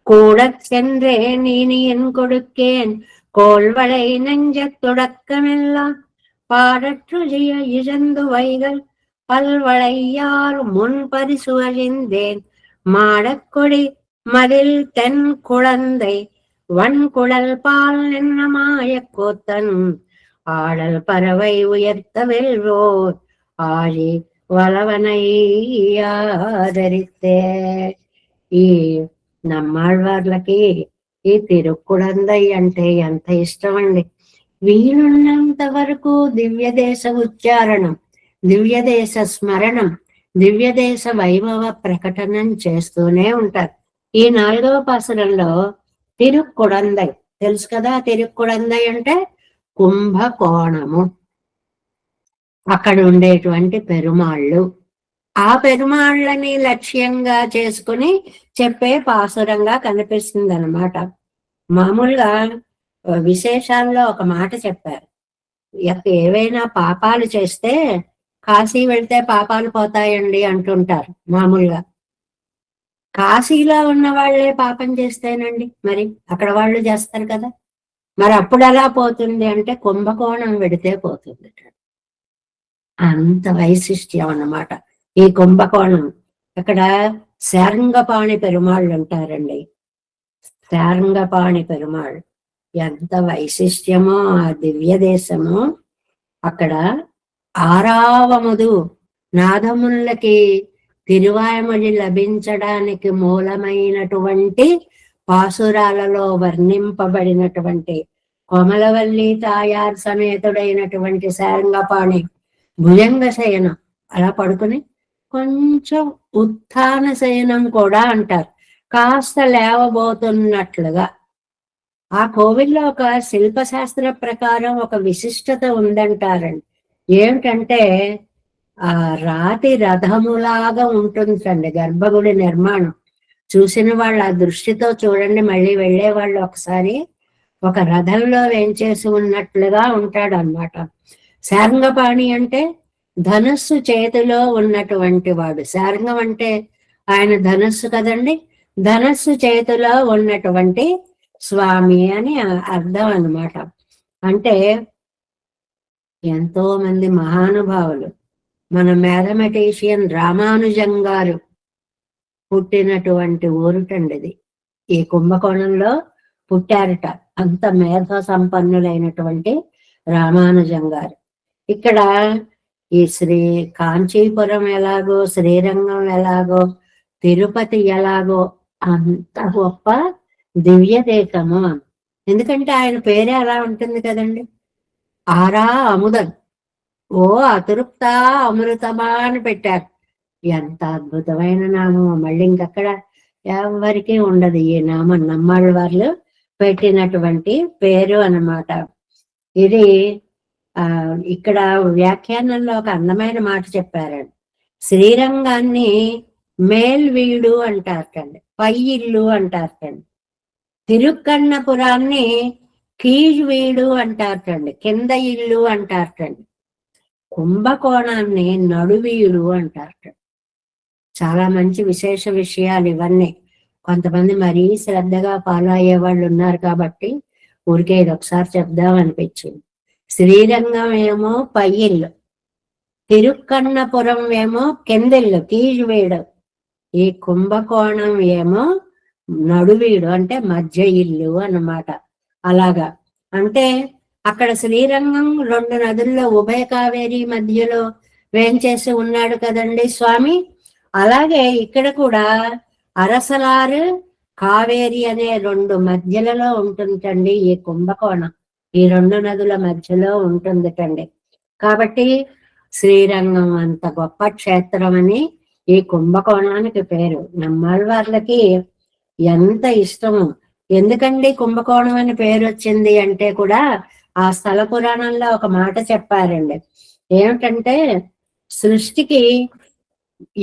கூட சென்றே நீ என் கொடுக்கேன் கோள்வளை நெஞ்ச தொடக்கமெல்லாம் பாடற்று இழந்து வைகள் பல்வளையார் முன் பரிசு அழிந்தேன் மாடக்கொடி மதில் தென் குழந்தை வன்குழல் பால் என்ன மாய கோத்தன் ஆடல் பறவை உயர்த்த வெல்வோர் ஆழி వలవనై ఆదరిస్తే. ఈ నమ్మాళ్వార్లకి ఈ తిరుక్కుడందై అంటే ఎంత ఇష్టం అండి. వీలున్నంత వరకు దివ్యదేశ ఉచ్చారణం, దివ్యదేశ స్మరణం, దివ్యదేశ వైభవ ప్రకటనం చేస్తూనే ఉంటారు. ఈ 4వ పాసురంలో తిరుక్కుడందై తెలుసు కదా. తిరుక్కుడందై అంటే కుంభకోణము, అక్కడ ఉండేటువంటి పెరుమాళ్ళు. ఆ పెరుమాళ్ళని లక్ష్యంగా చేసుకుని చెప్పే పాసురంగా కనిపిస్తుంది అనమాట. మామూలుగా విశేషాల్లో ఒక మాట చెప్పారు, ఏవైనా పాపాలు చేస్తే కాశీ వెళ్తే పాపాలు పోతాయండి అంటుంటారు మామూలుగా. కాశీలో ఉన్న వాళ్ళే పాపం చేస్తేనండి మరి అక్కడ వాళ్ళు చేస్తారు కదా, మరి అప్పుడు ఎలా పోతుంది అంటే కుంభకోణం వెడితే పోతుంది. అంత వైశిష్ట్యం అన్నమాట ఈ కుంభకోణం. అక్కడ శారంగపాణి పెరుమాళ్ళు ఉంటారండి. శారంగపాణి పెరుమాళ్ళు ఎంత వైశిష్ట్యమో ఆ దివ్య దేశము. అక్కడ ఆరావముదు నాదములకి తిరువాయమొഴി లభించడానికి మూలమైనటువంటి పాసురాలలో వర్ణింపబడినటువంటి కొమలవల్లి తాయార్ సమేతుడైనటువంటి శారంగపాణి భుజంగ శయనం, అలా పడుకుని కొంచెం ఉత్థాన శయనం కూడా అంటారు, కాస్త లేవబోతున్నట్లుగా. ఆ కోవిల్లో ఒక శిల్పశాస్త్ర ప్రకారం ఒక విశిష్టత ఉందంటారండి. ఏమిటంటే ఆ రాతి రథములాగా ఉంటుందండి గర్భగుడి నిర్మాణం. చూసిన వాళ్ళు ఆ దృష్టితో చూడండి, మళ్ళీ వెళ్ళే వాళ్ళు ఒకసారి ఒక రథంలో వేంచేసి ఉన్నట్లుగా ఉంటాడు అన్నమాట. శార్ంగపాణి అంటే ధనుస్సు చేతిలో ఉన్నటువంటి వాడు. శార్ంగం అంటే ఆయన ధనుస్సు కదండి, ధనుస్సు చేతిలో ఉన్నటువంటి స్వామి అని అర్థం అన్నమాట. అంటే ఎంతో మంది మహానుభావులు, మన మ్యాథమెటిషియన్ రామానుజం గారు పుట్టినటువంటి ఊరుటండి ఇది. ఈ కుంభకోణంలో పుట్టారట అంత మేధా సంపన్నులైనటువంటి రామానుజం గారు. ఇక్కడ ఈ కాంచీపురం ఎలాగో, శ్రీరంగం ఎలాగో, తిరుపతి ఎలాగో అంత గొప్ప దివ్య దేశము. ఎందుకంటే ఆయన పేరే అలా ఉంటుంది కదండి, ఆరా అముదం, ఓ అతృప్త అమృతమా అని పెట్టారు. ఎంత అద్భుతమైన నామం, మళ్ళీ ఇంకక్కడ ఎవరికి ఉండదు ఈ నామం. నమ్మాళ్ళ వాళ్ళు పెట్టినటువంటి పేరు అన్నమాట ఇది. ఇక్కడ వ్యాఖ్యానంలో ఒక అందమైన మాట చెప్పారండి. శ్రీరంగాన్ని మేల్వీడు అంటారటండి, పై ఇల్లు అంటారటండి. తిరుక్కన్నపురాన్ని కీழ்వీడు అంటారటండి, కింద ఇల్లు అంటారటండి. కుంభకోణాన్ని నడువీడు అంటారట. చాలా మంచి విశేష విషయాలు ఇవన్నీ. కొంతమంది మరీ శ్రద్ధగా ఫాలో అయ్యే వాళ్ళు ఉన్నారు కాబట్టి ఊరికే ఇది ఒకసారి చెప్దాం అనిపించింది. శ్రీరంగం ఏమో పై ఇల్లు, తిరుక్కన్నపురం ఏమో కిందిల్లు కీழ்వీడు, ఈ కుంభకోణం ఏమో నడువీడు అంటే మధ్య ఇల్లు అన్నమాట. అలాగా అంటే అక్కడ శ్రీరంగం 2 నదుల్లో ఉభయ కావేరి మధ్యలో వేంచేసి ఉన్నాడు కదండి స్వామి. అలాగే ఇక్కడ కూడా అరసలారు కావేరి అనే 2 మధ్యలలో ఉంటుందండి ఈ కుంభకోణం. ఈ 2 నదుల మధ్యలో ఉంటుందిటండి. కాబట్టి శ్రీరంగం అంత గొప్ప క్షేత్రం అని ఈ కుంభకోణానికి పేరు. నమ్మాళ్ళ వాళ్ళకి ఎంత ఇష్టము. ఎందుకండి కుంభకోణం అని పేరు వచ్చింది అంటే కూడా ఆ స్థల పురాణంలో ఒక మాట చెప్పారండి. ఏమిటంటే సృష్టికి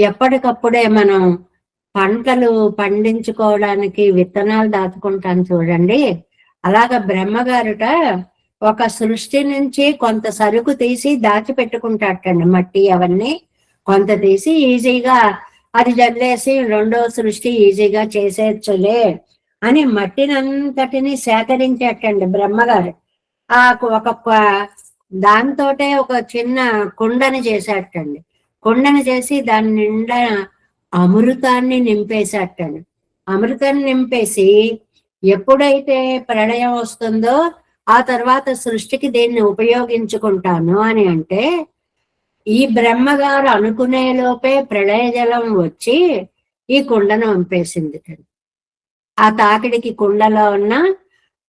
ఎప్పటికప్పుడే మనం పంటలు పండించుకోవడానికి విత్తనాలు దాచుకుంటాం చూడండి, అలాగ బ్రహ్మగారుట ఒక సృష్టి నుంచి కొంత సరుకు తీసి దాచిపెట్టుకుంటాటండి. మట్టి అవన్నీ కొంత తీసి ఈజీగా అది జల్లేసి 2వ సృష్టి ఈజీగా చేసేయచ్చులే అని మట్టినంతటిని సేకరించేటండి బ్రహ్మగారు. ఆ ఒక దాంతోటే ఒక చిన్న కుండని చేసేటండి. కుండని చేసి దాని నిండా అమృతాన్ని నింపేసేటండి. అమృతాన్ని నింపేసి ఎప్పుడైతే ప్రళయం వస్తుందో ఆ తర్వాత సృష్టికి దీన్ని ఉపయోగించుకుంటాను అని అంటే, ఈ బ్రహ్మగారు అనుకునే లోపే ప్రళయ జలం వచ్చి ఈ కుండను వంపేసింది. ఆ తాకిడికి కుండలో ఉన్న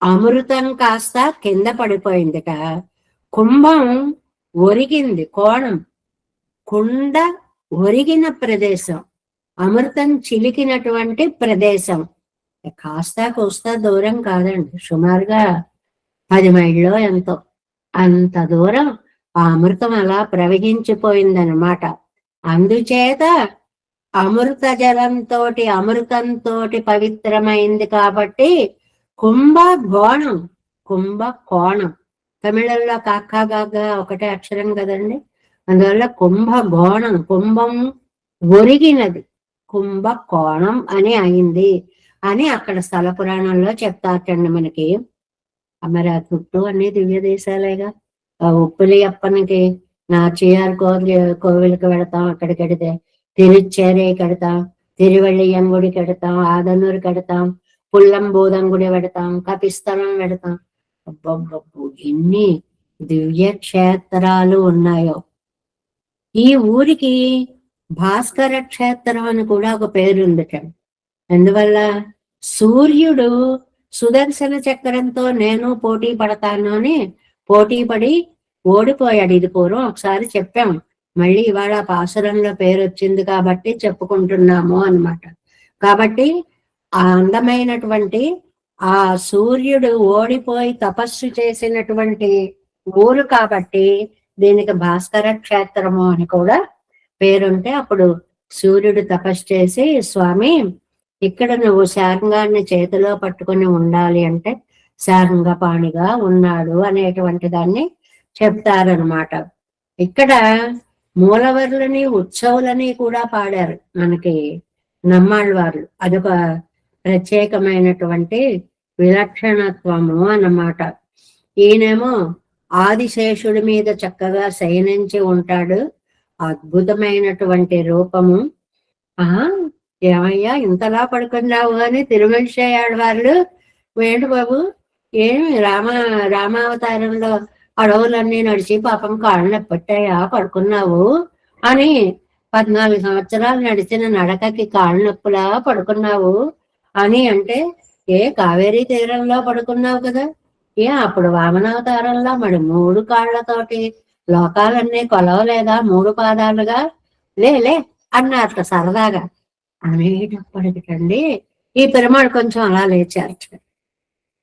అమృతం కాస్త కింద పడిపోయిందిట. కుంభం ఒరిగింది, కోణం, కుండ ఒరిగిన ప్రదేశం, అమృతం చిలికినటువంటి ప్రదేశం కాస్త కోస్తా దూరం కాదండి, సుమారుగా 10 మైళ్ళలో ఎంతో, అంత దూరం ఆ అమృతం అలా ప్రవహించిపోయిందనమాట. అందుచేత అమృత జలంతో అమృతంతో పవిత్రమైంది కాబట్టి కుంభకోణం, కుంభకోణం. తమిళంలో కాకాగా ఒకటే అక్షరం కదండి, అందువల్ల కుంభకోణం, కుంభం ఒరిగినది, కుంభకోణం అని అయింది అని అక్కడ స్థల పురాణంలో చెప్తారటండి మనకి. మరి ఆ చుట్టూ అన్ని దివ్య దేశాలేగా. ఉప్పులి అప్పనికి నాచియార్ కోవిలకి వెళతాం, అక్కడికి వెడితే తిరుచేరి కడతాం, తిరువళ్ళియంగుడి కడతాం, ఆదనూరు కడతాం, పుల్లంబూదం గుడి పెడతాం, కపిస్థలం పెడతాం. అబ్బబ్బబ్బు ఎన్ని దివ్య క్షేత్రాలు ఉన్నాయో. ఈ ఊరికి భాస్కర క్షేత్రం అని కూడా ఒక పేరు ఉందట. అందువల్ల సూర్యుడు సుదర్శన చక్రంతో నేను పోటీ పడతాను అని పోటీ పడి ఓడిపోయాడు. ఇది పూర్వం ఒకసారి చెప్పాం, మళ్ళీ ఇవాళ పాసురంలో పేరు వచ్చింది కాబట్టి చెప్పుకుంటున్నాము అన్నమాట. కాబట్టి ఆ అందమైనటువంటి ఆ సూర్యుడు ఓడిపోయి తపస్సు చేసినటువంటి ఊరు కాబట్టి దీనికి భాస్కర క్షేత్రము అని కూడా పేరుంటే, అప్పుడు సూర్యుడు తపస్సు చేసి స్వామి ఇక్కడ నువ్వు శార్ంగాన్ని చేతిలో పట్టుకొని ఉండాలి అంటే శార్ంగపాణిగా ఉన్నాడు అనేటువంటి దాన్ని చెప్తారనమాట. ఇక్కడ మూలవర్లని ఉత్సవులని కూడా పాడారు మనకి నమ్మాళ్ళవార్లు. అదొక ప్రత్యేకమైనటువంటి విలక్షణత్వము అన్నమాట. ఈయనేమో ఆదిశేషుడి మీద చక్కగా శయనించి ఉంటాడు. అద్భుతమైనటువంటి రూపము. ఆ ఏమయ్యా ఇంతలా పడుకున్నావు అని తిరుమలశేయాడు వాళ్ళు, వేణు బాబు ఏమి రామావతారంలో అడవులన్నీ నడిచి పాపం కాళ్ళు నొప్పెట్టాయా పడుకున్నావు అని, 14 సంవత్సరాలు నడిచిన నడకకి కాళ్ళు నొప్పులా పడుకున్నావు అని అంటే, ఏ కావేరీ తీరంలో పడుకున్నావు కదా, ఏ అప్పుడు వామనావతారంలో మరి 3 కాళ్ళతోటి లోకాలన్నీ కొలవలేదా 3 పాదాలుగా, లే అన్నారు సరదాగా. అనేటప్పటికండి ఈ పెరుమాళ్ కొంచెం అలా లేచారు.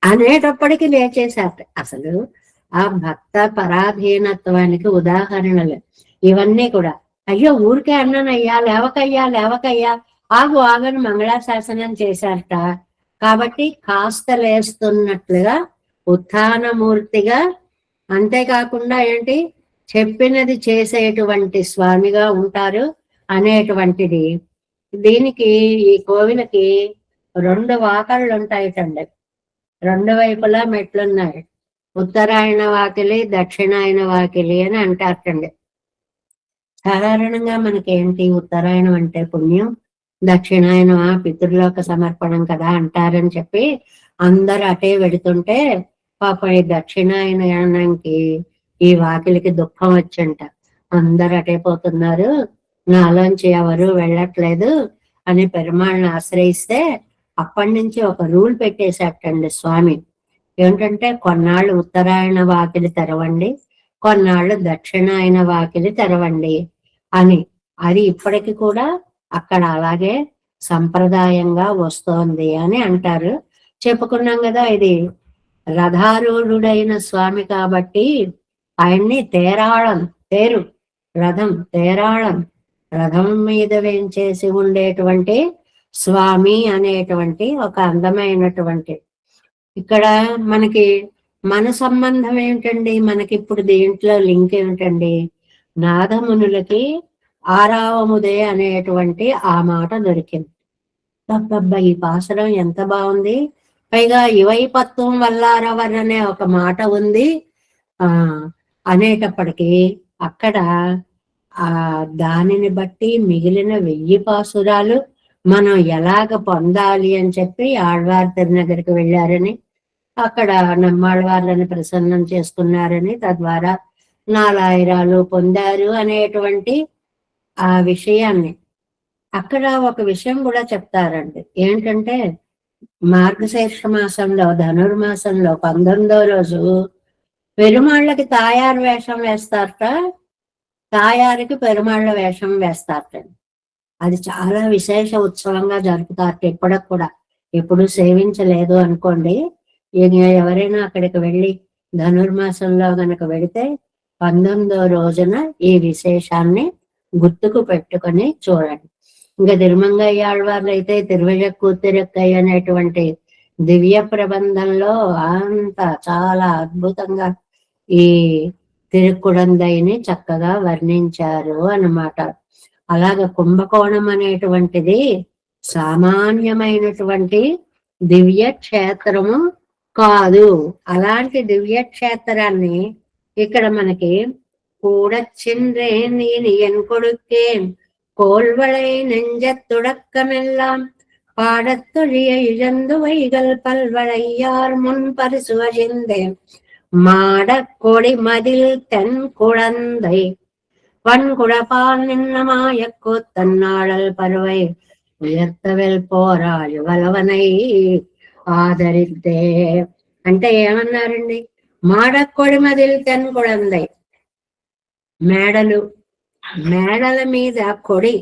అనేటప్పటికి లేచేశారు. అసలు ఆ భక్త పరాధీనత్వానికి ఉదాహరణలు ఇవన్నీ కూడా. అయ్యో ఊరికే అన్నానయ్యా, లేవకయ్యా ఆగని మంగళాశాసనం చేశారట. కాబట్టి కాస్త లేస్తున్నట్లుగా ఉత్థానమూర్తిగా, అంతేకాకుండా ఏంటి చెప్పినది చేసేటువంటి స్వామిగా ఉంటారు అనేటువంటిది. దీనికి ఈ కోవిలకి 2 వాకళ్ళు ఉంటాయిటండి, 2 వైపులా మెట్లున్నాయి. ఉత్తరాయణ వాకిలి, దక్షిణాయన వాకిలి అని అంటారటండి. సాధారణంగా మనకేంటి ఉత్తరాయణం అంటే పుణ్యం, దక్షిణాయనం పితృలోక సమర్పణం కదా అంటారని చెప్పి అందరు అటే వెడుతుంటే పాపం ఈ దక్షిణాయనానికి ఈ వాకిలికి దుఃఖం వచ్చంట. అందరు అటే పోతున్నారు, నాలోంచి ఎవరు వెళ్ళట్లేదు అని పెరుమాళ్ళని ఆశ్రయిస్తే అప్పటి నుంచి ఒక రూల్ పెట్టేశాటండి స్వామి. ఏమిటంటే కొన్నాళ్ళు ఉత్తరాయణ వాకిలి తెరవండి, కొన్నాళ్ళు దక్షిణాయన వాకిలి తెరవండి అని. అది ఇప్పటికి కూడా అక్కడ అలాగే సంప్రదాయంగా వస్తోంది అని అంటారు. చెప్పుకున్నాం కదా, ఇది రథారూఢుడైన స్వామి కాబట్టి ఆయన్ని తేరాళం రథం మీద వేంచేసి ఉండేటువంటి స్వామి అనేటువంటి ఒక అందమైనటువంటి. ఇక్కడ మనకి మన సంబంధం ఏమిటండి, మనకి ఇప్పుడు దీంట్లో లింక్ ఏమిటండి, నాదమునులకి ఆరావముదే అనేటువంటి ఆ మాట దొరికింది. అబ్బబ్బా ఈ పాసరం ఎంత బాగుంది. పైగా ఇవైపత్వం వల్లారవర్ అనే ఒక మాట ఉంది అనేటప్పటికీ అక్కడ దానిని బట్టి మిగిలిన 1000 పాసురాలు మనం ఎలాగ పొందాలి అని చెప్పి ఆళ్వార్ తిరునగరికి వెళ్ళారని, అక్కడ నమ్మాళ్వార్లని ప్రసన్నం చేసుకున్నారని, తద్వారా నాలాయిరాలు పొందారు అనేటువంటి ఆ విషయాన్ని అక్కడ ఒక విషయం కూడా చెప్తారండి. ఏంటంటే మార్గశీర్ష మాసంలో ధనుర్మాసంలో 19వ రోజు పెరుమాళ్ళకి తాయారు వేషం వేస్తారట, తాయారికి పెరుమాళ్ళ వేషం వేస్తారట. అది చాలా విశేష ఉత్సవంగా జరుపుతారట. ఇప్పటికి కూడా ఎప్పుడు సేవించలేదు అనుకోండి, ఎవరైనా అక్కడికి వెళ్ళి ధనుర్మాసంలో గనక వెళితే 19వ రోజున ఈ విశేషాన్ని గుర్తుకు పెట్టుకొని చూడండి. ఇంకా తిరుమంగయ్య ఆళ్వార్లు అయితే తిరువజక్కూతిరక్కై అనేటువంటి దివ్య ప్రబంధంలో అంత చాలా అద్భుతంగా ఈ తిరుక్కుడందైని చక్కగా వర్ణించారు అన్నమాట. అలాగ కుంభకోణం అనేటువంటిది సామాన్యమైనటువంటి దివ్య క్షేత్రము కాదు. అలాంటి దివ్య క్షేత్రాన్ని ఇక్కడ మనకి కూడచ్చిండ్రే నీని ఎన్కొడుక్కేన్ கோள்வளை நெஞ்சத்துடக்கமெல்லாம் பாடத்தொழிய இழந்து வைகள் பல்வளையார் முன் பரிசுவழிந்தேன் மாடக்கொடி மதில் தென் குழந்தை வன்குடபால் நின்னமாய கூத்தன்னாளல் பருவை ఉయర్తవెల్ పోరాళి వలవనై ఆదరిద్దే అంటే ఏమన్నారండి, మాడకొడి మదిల్ తెన్ కుడందై, మేడల మీద కొడి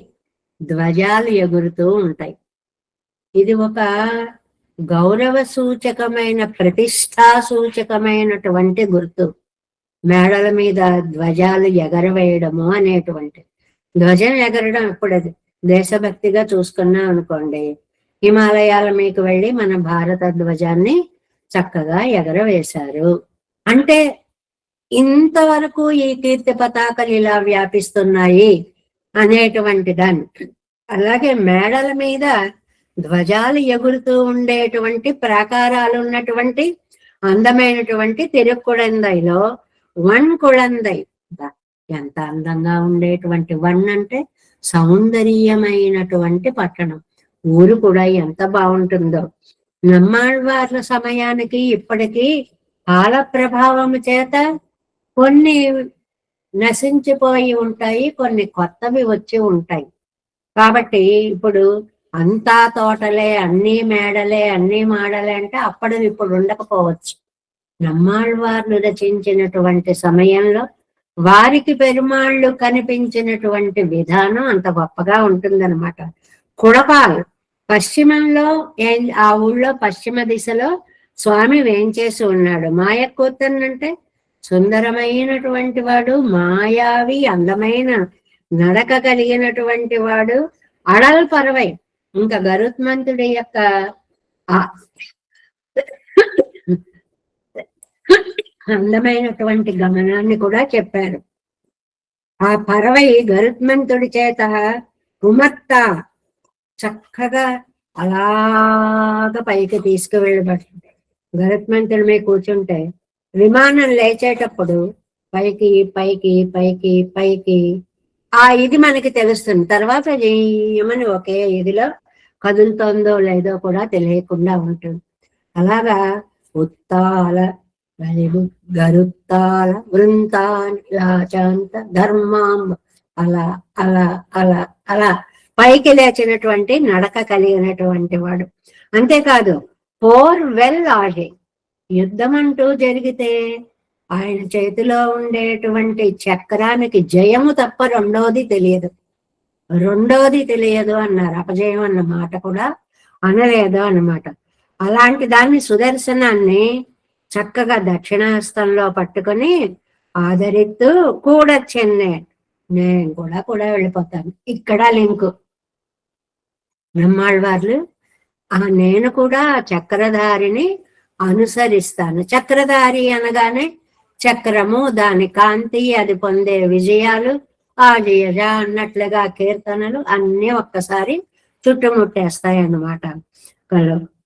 ధ్వజాలు ఎగురుతూ ఉంటాయి. ఇది ఒక గౌరవ సూచకమైన ప్రతిష్టా సూచకమైనటువంటి గుర్తు. మేడల మీద ధ్వజాలు ఎగరవేయడము అనేటువంటి. ధ్వజం ఎగరడం ఇప్పుడు అది దేశభక్తిగా చూసుకున్నాం అనుకోండి, హిమాలయాల మీకు వెళ్ళి మన భారత ధ్వజాన్ని చక్కగా ఎగరవేశారు. అంటే ఇంతవరకు ఈ కీర్తి పతాకలు ఇలా వ్యాపిస్తున్నాయి అనేటువంటి దాన్ని. అలాగే మేడల మీద ధ్వజాలు ఎగురుతూ ఉండేటువంటి ప్రాకారాలు ఉన్నటువంటి అందమైనటువంటి తిరుక్కుళందైలో వన్కుళందై, ఎంత అందంగా ఉండేటువంటి అంటే సౌందర్యమైనటువంటి పట్టణం. ఊరు కూడా ఎంత బాగుంటుందో. నమ్మాళ్వార్ల సమయానికి ఇప్పటికీ కాల ప్రభావము చేత కొన్ని నశించిపోయి ఉంటాయి, కొన్ని కొత్తవి వచ్చి ఉంటాయి. కాబట్టి ఇప్పుడు అంతా తోటలే, అన్ని మేడలే, అన్ని మాడలే అంటే అప్పుడు ఇప్పుడు ఉండకపోవచ్చు. నమ్మాళ్వార్లు రచించినటువంటి సమయంలో వారికి పెరుమాళ్ళు కనిపించినటువంటి విధానం అంత గొప్పగా ఉంటుందన్నమాట. కుడపాలు పశ్చిమంలో, ఆ ఊళ్ళో పశ్చిమ దిశలో స్వామి వేంచేసి ఉన్నాడు. మాయక్కూతన్ అంటే సుందరమైనటువంటి వాడు, మాయావి, అందమైన నడక కలిగినటువంటి వాడు, అడల్ పరవై. ఇంకా గరుత్మంతుడి యొక్క అందమైనటువంటి గమనాన్ని కూడా చెప్పారు. ఆ పరవై గరుత్మంతుడి చేత కుమర్త చక్కగా అలాగ పైకి తీసుకువెళ్ళబడుతుంది. గరుత్మంతుడి మీద కూర్చుంటే విమానం లేచేటప్పుడు పైకి పైకి పైకి పైకి ఇది మనకి తెలుస్తుంది. తర్వాత ఏమని ఒకే ఇదిలో కదులుతోందో లేదో కూడా తెలియకుండా ఉంటుంది. అలాగా ఉత్తాల గరుత్తాల వృంతాంత ధర్మాం అలా అలా అలా అలా పైకి లేచినటువంటి నడక కలిగినటువంటి వాడు. అంతేకాదు పోర్ వెల్ ఆడే, యుద్ధం అంటూ జరిగితే ఆయన చేతిలో ఉండేటువంటి చక్రానికి జయము తప్ప రెండోది తెలియదు అన్నారు. అపజయం అన్న మాట కూడా అనలేదు అన్నమాట. అలాంటి దాన్ని సుదర్శనాన్ని చక్కగా దక్షిణాస్తంలో పట్టుకొని ఆదరిస్తూ కూడా చెన్నే, నేను కూడా వెళ్ళిపోతాను. ఇక్కడ లింకు నమ్మాళ్వార్లు నేను కూడా చక్రధారిని అనుసరిస్తాను. చక్రధారి అనగానే చక్రము, దాని కాంతి, అది పొందే విజయాలు, ఆ జయజ అన్నట్లుగా కీర్తనలు అన్నీ ఒక్కసారి చుట్టుముట్టేస్తాయి అన్నమాట.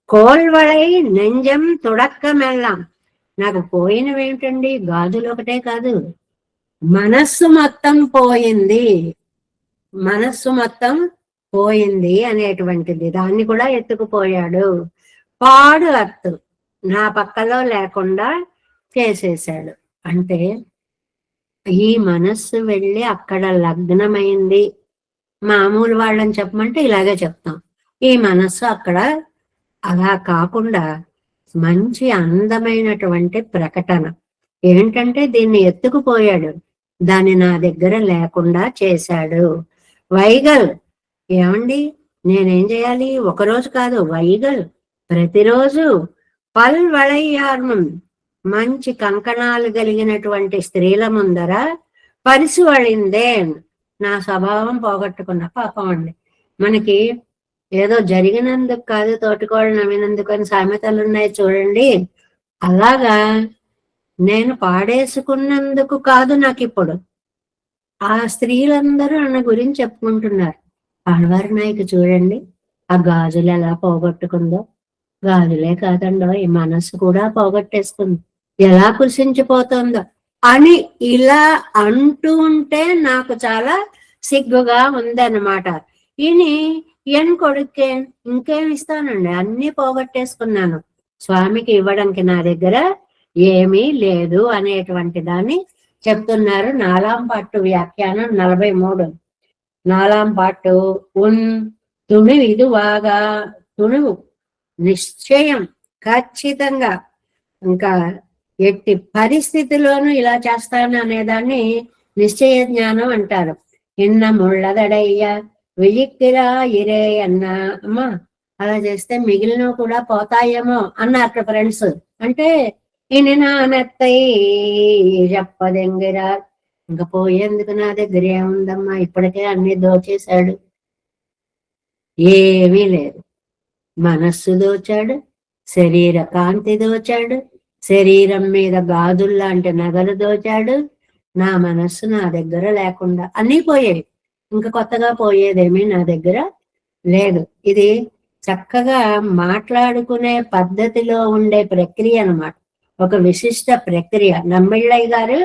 కోల్వళై నెంజం తుడక్కమెల్లాం. నాకు పోయినవేంటండి, గాజులు ఒకటే కాదు, మనస్సు మొత్తం పోయింది అనేటువంటిది, దాన్ని కూడా ఎత్తుకుపోయాడు. పాడు అత్తు నా పక్కలో లేకుండా చేసేసాడు. అంటే ఈ మనస్సు వెళ్ళి అక్కడ లగ్నమైంది. మామూలు వాళ్ళని చెప్పమంటే ఇలాగే చెప్తాం. ఈ మనస్సు అక్కడ అలా కాకుండా మంచి అందమైనటువంటి ప్రకటన ఏంటంటే దీన్ని ఎత్తుకుపోయాడు, దాన్ని నా దగ్గర లేకుండా చేశాడు. వైగల్ ఏమండి, నేనేం చేయాలి? ఒకరోజు కాదు, వైగల్ ప్రతిరోజు పల్వళయ్యార్మం, మంచి కంకణాలు కలిగినటువంటి స్త్రీల ముందర పరిసువళిందే, నా స్వభావం పోగొట్టుకున్న. పాపం అండి, మనకి ఏదో జరిగినందుకు కాదు తోటికోళ్ళు నవ్వినందుకు అని సామెతలు ఉన్నాయి చూడండి. అలాగా నేను పాడేసుకున్నందుకు కాదు నాకు ఇప్పుడు. ఆ స్త్రీలందరూ అన్న గురించి చెప్పుకుంటున్నారు. ఆడవారి నాయకు చూడండి, ఆ గాజులు ఎలా పోగొట్టుకుందో. గాజులే కాదండో, ఈ మనస్సు కూడా పోగొట్టేసుకుంది, ఎలా కృషించిపోతుందో అని ఇలా అంటూ ఉంటే నాకు చాలా సిగ్గుగా ఉందన్నమాట. ఈయన కొడుకే ఇంకేం ఇస్తానండి, అన్ని పోగొట్టేసుకున్నాను, స్వామికి ఇవ్వడానికి నా దగ్గర ఏమీ లేదు అనేటువంటి దాన్ని చెప్తున్నారు. నాలాం పాటు వ్యాఖ్యానం 43. నాలాం పాటు తుణువు ఇదువాగా, తుణువు నిశ్చయం, ఖచ్చితంగా, ఇంకా ఎట్టి పరిస్థితిలోనూ ఇలా చేస్తాను అనేదాన్ని నిశ్చయ జ్ఞానం అంటారు. ఇన్న ముళ్ళదడయ్య విజిక్కిరా ఇరే అన్న, అమ్మా అలా చేస్తే మిగిలినవి కూడా పోతాయేమో అన్నారు ఫ్రెండ్స్. అంటే ఇనినానత్తై చెప్పదెంగిరా, ఇంకా పోయేందుకు నా దగ్గర ఏముందమ్మా, ఇప్పటికే అన్ని దోచేశాడు, ఏమీ లేదు. మనస్సు దోచాడు, శరీర కాంతి దోచాడు, శరీరం మీద గాజుల్లాంటి నగలు దోచాడు. నా మనస్సు నా దగ్గర లేకుండా అన్నీ పోయాయి. ఇంకా కొత్తగా పోయేదేమీ నా దగ్గర లేదు. ఇది చక్కగా మాట్లాడుకునే పద్ధతిలో ఉండే ప్రక్రియ అన్నమాట. ఒక విశిష్ట ప్రక్రియ. నమ్మిళ్ళయ్య గారు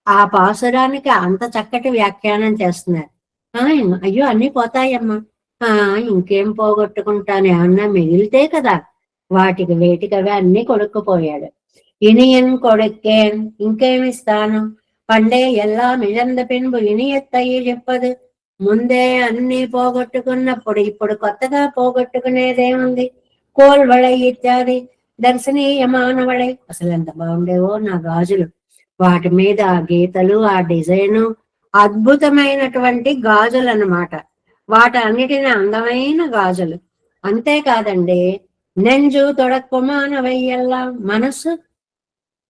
ఆ పాసురానికి అంత చక్కటి వ్యాఖ్యానం చేస్తున్నారు. అయ్యో అన్నీ పోతాయమ్మా, ఇంకేం పోగొట్టుకుంటాను, ఏమన్నా మిగిలితే కదా, వాటికి వేటికవి అన్ని కొడుక్కుపోయాడు. ఇనియన్ కొడుక్కేన్ ఇంకేమిస్తాను, పండే ఎల్లా మిళంద పిన్బు ఇనియత్తయ్యి చెప్పదు. ముందే అన్ని పోగొట్టుకున్నప్పుడు ఇప్పుడు కొత్తగా పోగొట్టుకునేదేముంది. కోల్వళై ఇత్యాది దర్శనీయమానవళై. అసలు ఎంత బాగుండేవో నా గాజులు. వాటి మీద ఆ గీతలు, ఆ డిజైను, అద్భుతమైనటువంటి గాజులు అన్నమాట. వాటన్నిటిని అందమైన గాజులు. అంతేకాదండి, నెంజు తొడక్కుమానవయ్యల్లా మనస్సు.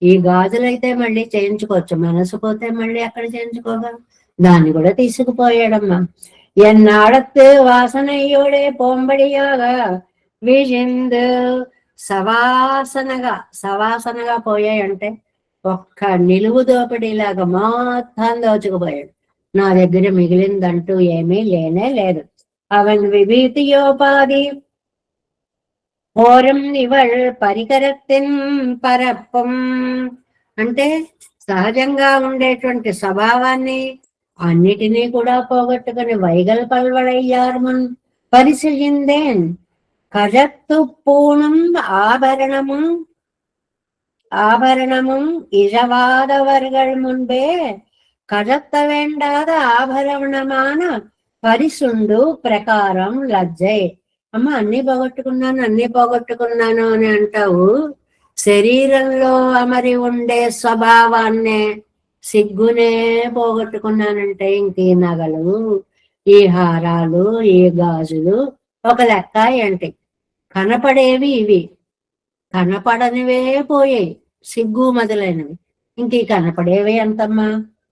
ఈ గాజులైతే మళ్ళీ చేయించుకోవచ్చు, మనసు పోతే మళ్ళీ అక్కడ చేయించుకోగా, దాన్ని కూడా తీసుకుపోయాడమ్మా. ఎన్నాడత్తు వాసనయ్యోడే పోంబడియాగా విజిందు సవాసనగా పోయాయంటే ఒక్క నిలువు దోపిడీలాగా మొత్తం దోచుకుపోయాడు. నా దగ్గర మిగిలిందంటూ ఏమీ లేనే లేదు. అవన్ విభీతియోపాధి ఓరం ఇవల్ పరికరత్తిన్ పరప్పం. అంటే సహజంగా ఉండేటువంటి స్వభావాన్ని అన్నిటినీ కూడా పోగొట్టుకుని వైగల్ పల్వడయ్యారుమన్ పరిశీలిందేన్ కజత్తు పూణం ஆபரணமும் இழவாதவர்கள் முன்பே கஜத்த வேண்டாத ఆభరణమాన పరిసుండు ప్రకారం లజ్జై. అమ్మ అన్ని పోగొట్టుకున్నాను అని అంటావు, శరీరంలో అమరి ఉండే స్వభావాన్నే, సిగ్గునే పోగొట్టుకున్నానంటే ఇంక ఈ నగలు, ఈ హారాలు, ఈ గాజులు ఒక లెక్క ఏంటి? కనపడేవి ఇవి, కనపడనివే పోయాయి, సిగ్గు మొదలైనవి. ఇంక కనపడేవి ఎంతమ్మా?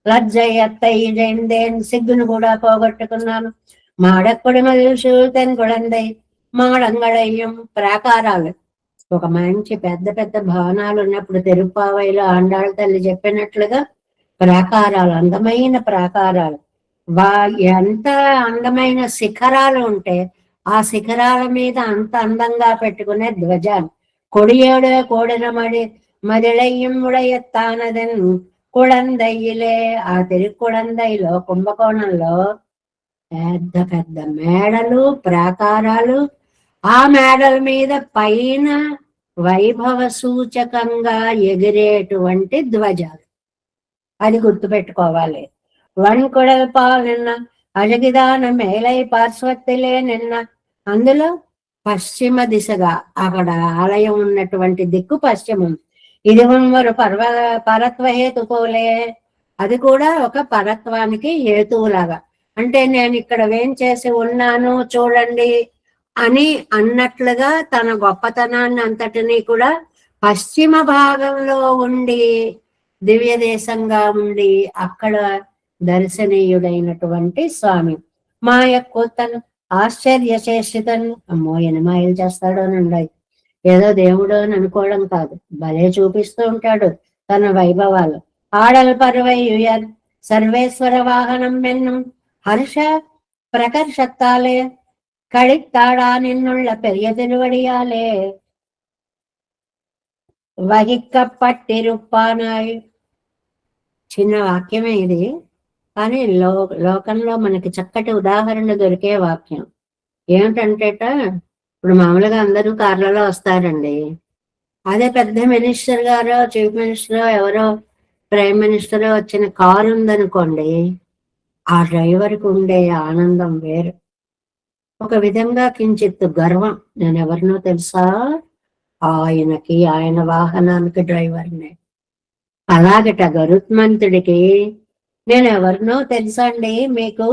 లజ్జయ్యత్తయ్యేన్ సిగ్గును కూడా పోగొట్టుకున్నాను. మాడక్కుడి మదిల్సు తెన్ కుళందై మాడంగళయ్యం. ప్రాకారాలు, ఒక మంచి పెద్ద పెద్ద భవనాలు ఉన్నప్పుడు తిరుప్పావైలో ఆండాళ్ళ తల్లి చెప్పినట్లుగా ప్రాకారాలు, అందమైన ప్రాకారాలు, ఎంత అందమైన శిఖరాలు ఉంటే ఆ శిఖరాల మీద అంత అందంగా పెట్టుకునే ధ్వజాలు. கொடியோட మదిళయ్యం ఉడయత్తానదన్ కుళందయ్యిలే. ఆ తిరుకుళందైలో కుంభకోణంలో పెద్ద పెద్ద మేడలు, ప్రాకారాలు, ఆ మేడల మీద పైన వైభవ సూచకంగా ఎగిరేటువంటి ధ్వజాలు. అది గుర్తుపెట్టుకోవాలి. వన్కుడల్ పాల్ నిన్న అజగిదాన మేలై పార్శ్వత్తిలే నిన్న. అందులో పశ్చిమ దిశగా, అక్కడ ఆలయం ఉన్నటువంటి దిక్కు పశ్చిమం. ఇది మరు పరత్వ హేతుకోలే, అది కూడా ఒక పరత్వానికి హేతువులాగా. అంటే నేను ఇక్కడ వేంచేసి ఉన్నాను చూడండి అని అన్నట్లుగా తన గొప్పతనాన్ని అంతటినీ కూడా పశ్చిమ భాగంలో ఉండి, దివ్య దేశంగా ఉండి అక్కడ దర్శనీయుడైనటువంటి స్వామి. మాయక్కుతను ఆశ్చర్యచేషితను. అమ్మో ఎన్ని మాయలు చేస్తాడో నుండి, ఏదో దేవుడు అని అనుకోవడం కాదు, భలే చూపిస్తూ ఉంటాడు తన వైభవాలు. ఆడల్ పర్వయ్యుయర్ సర్వేశ్వర వాహనం మెన్నం హర్ష ప్రకర్షత్తాలే కళిత్తాడా నిన్నుళ్ళ పెరియ తిరువడియాలే వహిక్కప్పట్టిరుప్పానాయ్. చిన్న వాక్యమే ఇది, కానీ లోకంలో మనకి చక్కటి ఉదాహరణ దొరికే వాక్యం. ఏమిటంటేట, ఇప్పుడు మామూలుగా అందరూ కార్లలో వస్తారండి. అదే పెద్ద మినిస్టర్ గారో, చీఫ్ మినిస్టరో, ఎవరో ప్రైమ్ మినిస్టరో వచ్చిన కారు ఉందనుకోండి, ఆ డ్రైవర్కి ఉండే ఆనందం వేరు. ఒక విధంగా కించిత్ గర్వం. నేను ఎవరినో తెలుసా, ఆయనకి, ఆయన వాహనానికి డ్రైవర్ని. అలాగట గరుత్మంతుడికి నేను ఎవరినో తెలుసా అండి మీకు,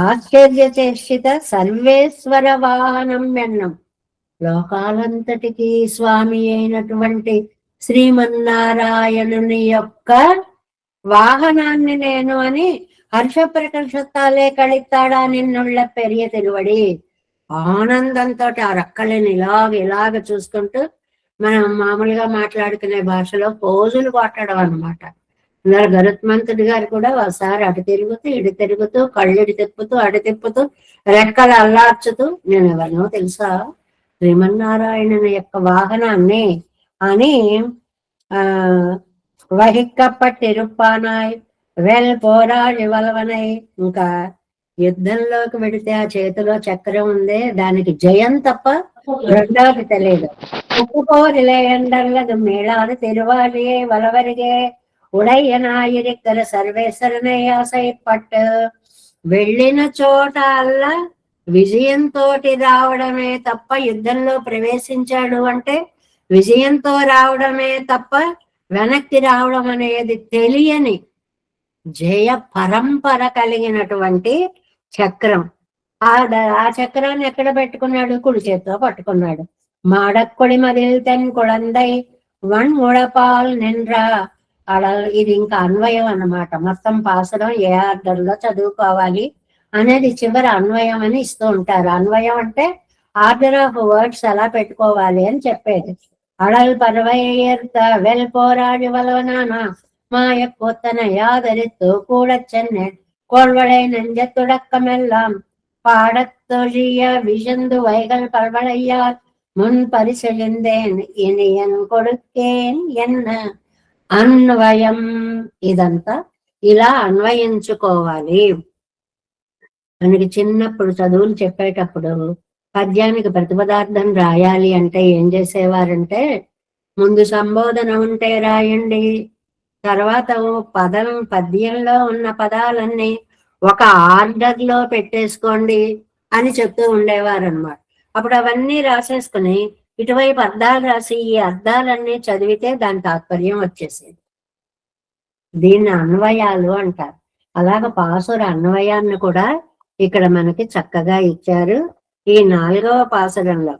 ఆశ్చర్యచేషిత సర్వేశ్వర వాహనం ఎన్నం. లోకాలంతటికి స్వామి అయినటువంటి శ్రీమన్నారాయణుని యొక్క వాహనాన్ని నేను అని హర్ష ప్రకర్షத்தாலே కళిస్తాడా నిన్నుళ్ళ పెరియ తిరువడి. ఆనందంతో ఆ రక్కలని ఇలాగ చూసుకుంటూ మనం మామూలుగా మాట్లాడుకునే భాషలో పోజులు కొట్టడం అనమాట. ఇలా గరుత్మంతుడి గారు కూడా ఒకసారి అటు తిరుగుతూ ఇటు తిరుగుతూ కళ్ళిడి తిప్పుతూ అటు తిప్పుతూ రెక్కలు అల్లార్చుతూ నేను ఎవరినో తెలుసా, శ్రీమన్నారాయణుని యొక్క వాహనాన్ని అని ఆ వహిக்கப்பట్టిరుప్పానాయ్ వెల్ పోరాడి వలవనై. ఇంకా యుద్ధంలోకి వెడితే ఆ చేతిలో చక్రం ఉందే, దానికి జయం తప్ప రెండోది తెలియదు. ఉప్పుపోరిలేయండల్లదు మేళాది తిరువాలియే వలవరిగే ఉడయ్యనాయిరిక్కర సర్వేశ్వరనే ఆశయపట్టు. వెళ్ళిన చోట అల్లా విజయంతో రావడమే తప్ప, యుద్ధంలో ప్రవేశించాడు అంటే విజయంతో రావడమే తప్ప వెనక్కి రావడం అనేది తెలియని జయ పరంపర కలిగినటువంటి చక్రం. ఆ చక్రాన్ని ఎక్కడ పెట్టుకున్నాడు? కుడి చేతితో పట్టుకున్నాడు. మాడక్కుడి మదిల్ తెన్ కుళందై వన్ ముడపాల్ నిండ్రా. అలా ఇది ఇంకా అన్వయం అన్నమాట. మొత్తం పాసరం ఏ ఆర్డర్ లో చదువుకోవాలి అనేది చివరి అన్వయం అని ఇస్తూ ఉంటారు. అన్వయం అంటే ఆర్డర్ ఆఫ్ వర్డ్స్ ఎలా పెట్టుకోవాలి అని చెప్పేది. అడల్ పర్వయ్యర్త వెల్ పోరాడి వలవనానా மாய கோத்தன யாதரித்து கூட சென்னை கோள்வளை நெஞ்ச துடக்கமெல்லாம் பாடத்தொழிய விசந்து வைகள் பல்வளையார் முன் பரிசெழுந்தேன் இனி என் கொடுக்கேன் என்ன అన్వయం. ఇదంతా ఇలా అన్వయించుకోవాలి. మనకి చిన్నప్పుడు చదువులు చెప్పేటప్పుడు పద్యానికి ప్రతిపదార్థం రాయాలి అంటే ఏం చేసేవారంటే, ముందు సంబోధన ఉంటే రాయండి, తర్వాత పద్యంలో ఉన్న పదాలన్నీ ఒక ఆర్డర్ లో పెట్టేసుకోండి అని చెప్తూ ఉండేవారు అనమాట. అప్పుడు అవన్నీ రాసేసుకుని ఇటువైపు అర్థాలు రాసి ఈ అర్థాలన్నీ చదివితే దాని తాత్పర్యం వచ్చేసేది. దీన్ని అన్వయాలు అంటారు. అలాగ పాసుర అన్వయాన్ని కూడా ఇక్కడ మనకి చక్కగా ఇచ్చారు ఈ 4వ పాసురంలో.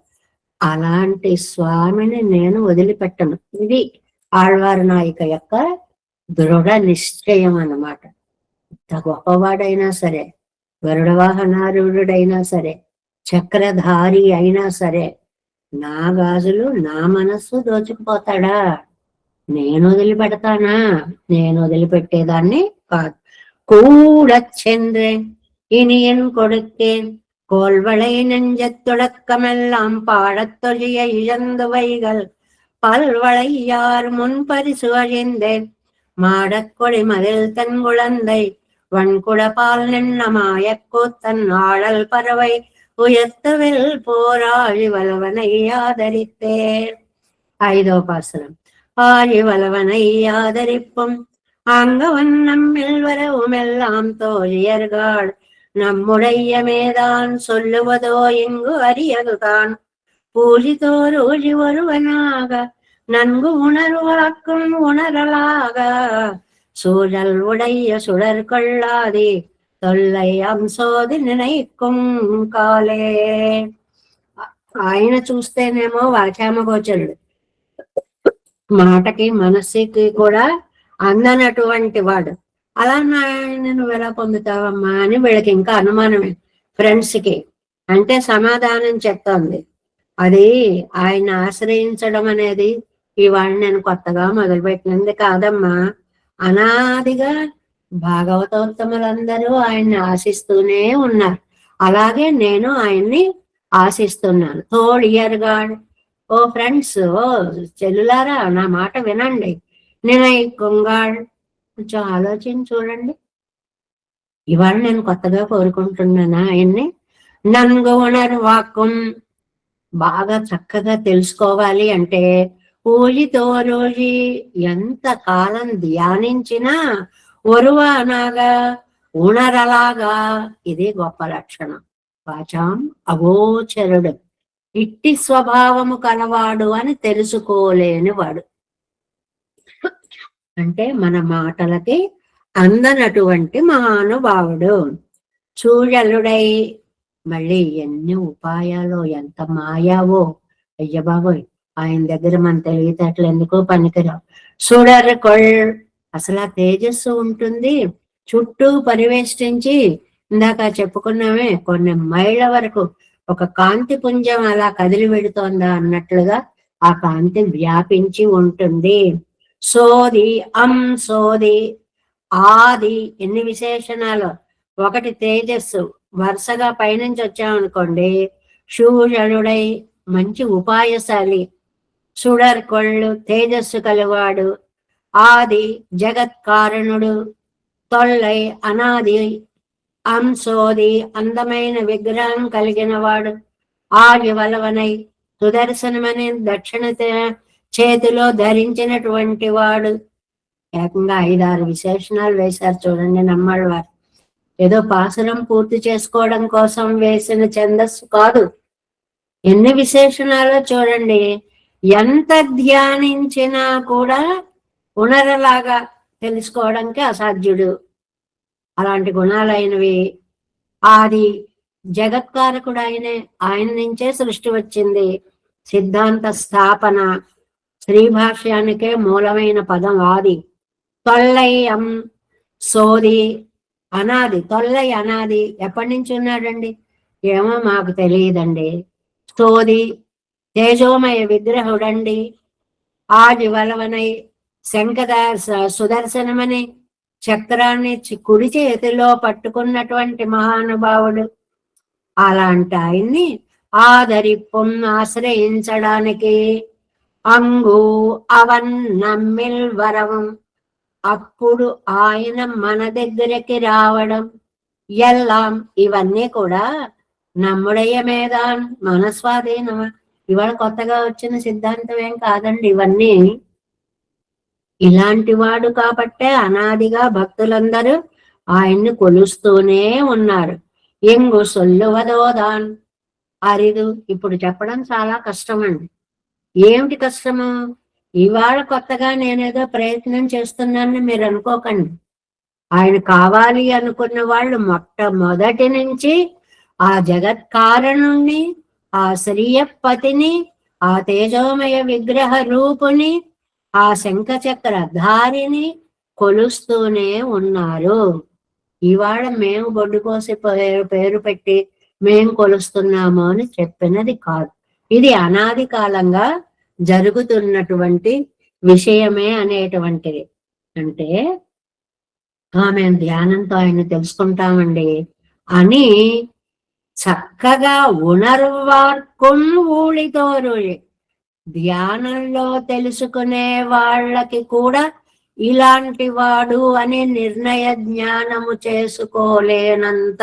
అలాంటి స్వామిని నేను వదిలిపెట్టను. ఇది ఆళ్వారు నాయక యొక్క దృఢ నిశ్చయం అన్నమాట. ఇంత గొప్పవాడైనా సరే, గరుడ వాహనారూఢుడైనా సరే, చక్రధారి అయినా సరే, నా గాజులు నా మనస్సు దోచుకుపోతాడా? నేను వదిలిపెడతానా? నేను వదిలిపెట్టేదాన్ని కాదు. கூடச்சென்றேன் இனியன் கொடுத்தேன் கோல்வளை நெஞ்சத் தொடக்கமெல்லாம் பாடத்தொழிய இழந்து வைகள் பல்வளையார் முன் பரிசு அழிந்தேன் மாடக்கொடி மதில் தன் குழந்தை வன்குடபால் நின்ன மாயக்கூத்தன் ஆழல் பறவை உயர்த்துவில் போராழி வலவனை ஆதரித்தேன். 5వ பாசுரம். ஆழி வலவனை ஆதரிப்பும் ஆங்கவன் நம்மில் வரவுமெல்லாம் தோழியர்கள் நம்முடைய மேதான் சொல்லுவதோ இங்கு அரியதுதான் பூஜிதோரூழி ஒருவனாக நன்கு உணர்வாக்கும் உணரலாக சூழல் உடைய சுடர் கொள்ளாதே தொல்லை అంశోది నినైకుం కాలే. ఆయన చూస్తేనేమో వాచామగోచరుడు, మాటకి మనస్సుకి కూడా అందనటువంటి వాడు. అలా నువ్వు ఎలా పొందుతావమ్మా అని వీళ్ళకి ఇంకా అనుమానమే ఫ్రెండ్స్ కి. అంటే సమాధానం చెప్తోంది. అది ఆయన ఆశ్రయించడం అనేది ఇవాళ నేను కొత్తగా మొదలుపెట్టినది కాదమ్మా. అనాదిగా భాగవతోత్తములందరూ ఆయన్ని ఆశిస్తూనే ఉన్నారు. అలాగే నేను ఆయన్ని ఆశిస్తున్నాను. తోడియర్గాడ్, ఓ ఫ్రెండ్స్, ఓ చెల్లులారా నా మాట వినండి. నినైకుంగాడ్, కొంచెం ఆలోచించి చూడండి. ఇవాళ నేను కొత్తగా కోరుకుంటున్నానా ఆయన్ని. నంగు ఉణర్వాకం, బాగా చక్కగా తెలుసుకోవాలి అంటే ఊజితో రోజి ఎంత కాలం ధ్యానించినా ఒరువనాగా ఉణరలాగా, ఇది గొప్ప లక్షణం. వాచాం అగోచరుడు, ఇట్టి స్వభావము కలవాడు అని తెలుసుకోలేని వాడు. అంటే మన మాటలకి అందనటువంటి మహానుభావుడు. చూడలుడై, మళ్ళీ ఎన్ని ఉపాయాలో ఎంత మాయావో అయ్య బాబోయ్, ఆయన దగ్గర మన తెలివితేటలు ఎందుకో పనికిరావు. సుడర్ కొల్, అసలు ఆ తేజస్సు ఉంటుంది, చుట్టూ పరివేష్టించి ఇందాక చెప్పుకున్నామే కొన్ని మైళ్ళ వరకు ఒక కాంతి పుంజం అలా కదిలి వెడుతోందా అన్నట్లుగా ఆ కాంతి వ్యాపించి ఉంటుంది. సోది సోది ఆది ఎన్ని విశేషణాలు. ఒకటి తేజస్సు, వరుసగా పైనుంచి వచ్చామనుకోండి, శూరుడై మంచి ఉపాయశాలి, సుడర్కొళ్ళు తేజస్సు కలవాడు, ఆది జగత్కారణుడు, తొల్లై అనాది అంశోది అందమైన విగ్రహం కలిగిన వాడు, ఆది వలవనై సుదర్శనమని దక్షిణ చేతిలో ధరించినటువంటి వాడు. ఏకంగా 5-6 విశేషణాలు వేశారు చూడండి నమ్మాళ్ళ వారు. ఏదో పాసురం పూర్తి చేసుకోవడం కోసం వేసిన ఛందస్సు కాదు. ఎన్ని విశేషణాలో చూడండి. ఎంత ధ్యానించినా కూడా పునరలాగా తెలుసుకోవడానికి అసాధ్యుడు. అలాంటి గుణాలైనవి. ఆది జగత్కారకుడు ఆయనే, ఆయన నుంచే సృష్టి వచ్చింది. సిద్ధాంత స్థాపన శ్రీభాష్యానికే మూలమైన పదం ఆది. తొల్లై సోది అనాది. తొల్లై అనాది ఎప్పటి నుంచి ఉన్నాడండి? ఏమో మాకు తెలియదండి. సోది తేజోమయ విగ్రహుడండి. ఆది వలవనై శంకర సుదర్శనమని చక్రాన్ని కుడి చేతిలో పట్టుకున్నటువంటి మహానుభావుడు. అలాంటి ఆయన్ని ఆదరిప్పుం ఆశ్రయించడానికి అంగు అవన్ నమ్మిల్ వరవం, అప్పుడు ఆయన మన దగ్గరికి రావడం. ఎల్లాం ఇవన్నీ కూడా నమ్ముడయ్య మేదాన్ మన స్వాధీనమా. ఇవాళ కొత్తగా వచ్చిన సిద్ధాంతం ఏం కాదండి ఇవన్నీ. ఇలాంటి వాడు కాబట్టే అనాదిగా భక్తులందరూ ఆయన్ని కొలుస్తూనే ఉన్నారు. ఎంగు సొల్లువదోదాన్ అరిదు. ఇప్పుడు చెప్పడం చాలా కష్టం అండి. ఏమిటి కష్టము? ఇవాళ కొత్తగా నేనేదో ప్రయత్నం చేస్తున్నానని మీరు అనుకోకండి. ఆయన కావాలి అనుకున్న వాళ్ళు మొట్టమొదటి నుంచి ఆ జగత్కారణుణ్ణి, ఆ శ్రీయపతిని, ఆ తేజోమయ విగ్రహ రూపుని, ఆ శంఖచక్ర ధారిని కొలుస్తూనే ఉన్నారు. ఇవాళ మేము బొడ్డు కోసి పేరు పెట్టి మేము కొలుస్తున్నాము అని చెప్పినది కాదు. ఇది అనాది కాలంగా జరుగుతున్నటువంటి విషయమే అనేటువంటిది. అంటే మేము ధ్యానంతో ఆయన తెలుసుకుంటామండి అని చక్కగా ఉణర్వార్కుం ఊళితోరుళి. ధ్యానంలో తెలుసుకునే వాళ్ళకి కూడా ఇలాంటి వాడు అనే నిర్ణయ జ్ఞానము చేసుకోలేనంత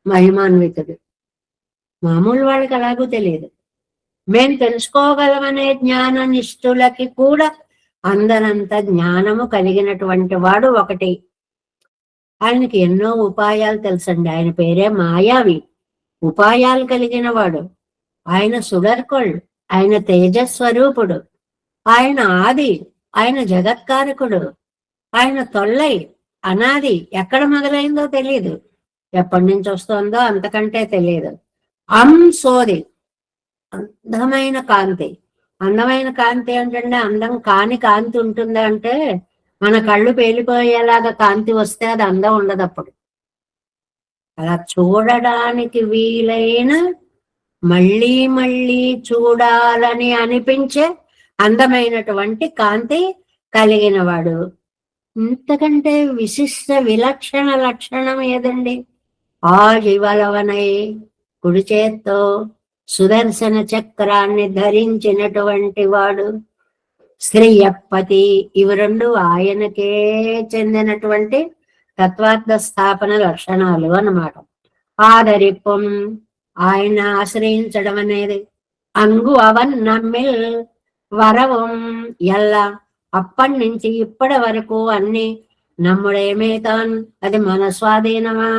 మహిమాన్వితుడు. మామూలు వాళ్ళకి అలాగూ తెలియదు. మేము తెలుసుకోగలమనే జ్ఞాన నిష్ఠులకి కూడా అందరంత జ్ఞానము కలిగినటువంటి వాడు ఒకటి. ఆయనకి ఎన్నో ఉపాయాలు తెలుసండి. ఆయన పేరే మాయావి, ఉపాయాలు కలిగిన వాడు. ఆయన సుడర్కొళ్ళు, ఆయన తేజస్వరూపుడు, ఆయన ఆది, ఆయన జగత్కారకుడు, ఆయన తొల్లై అనాది. ఎక్కడ మొదలైందో తెలియదు, ఎప్పటి నుంచి వస్తుందో అంతకంటే తెలియదు. సోది అందమైన కాంతి. అందమైన కాంతి ఏంటంటే అందం కాని కాంతి ఉంటుందా అంటే మన కళ్ళు పేలిపోయేలాగా కాంతి వస్తే అది అందం ఉండదు. అప్పుడు అలా చూడడానికి వీలైన, మళ్ళీ మళ్ళీ చూడాలని అనిపించే అందమైనటువంటి కాంతి కలిగిన వాడు. ఇంతకంటే విశిష్ట విలక్షణ లక్షణం ఏదండి? ఆ జీవలవనై కుడి చేత్తో సుదర్శన చక్రాన్ని ధరించినటువంటి వాడు, శ్రీయపతి. ఇవి రెండు ఆయనకే చెందినటువంటి తత్వార్థ స్థాపన లక్షణాలు అన్నమాట. ఆదరిప్పం ఆయన ఆశ్రయించడం అనేది. అంగు అవన్ నమ్మిల్ వరవం ఎల్లా. అప్పటి నుంచి ఇప్పటి వరకు అన్ని నమ్ముడేమేతాన్ అది మన స్వాధీనమా.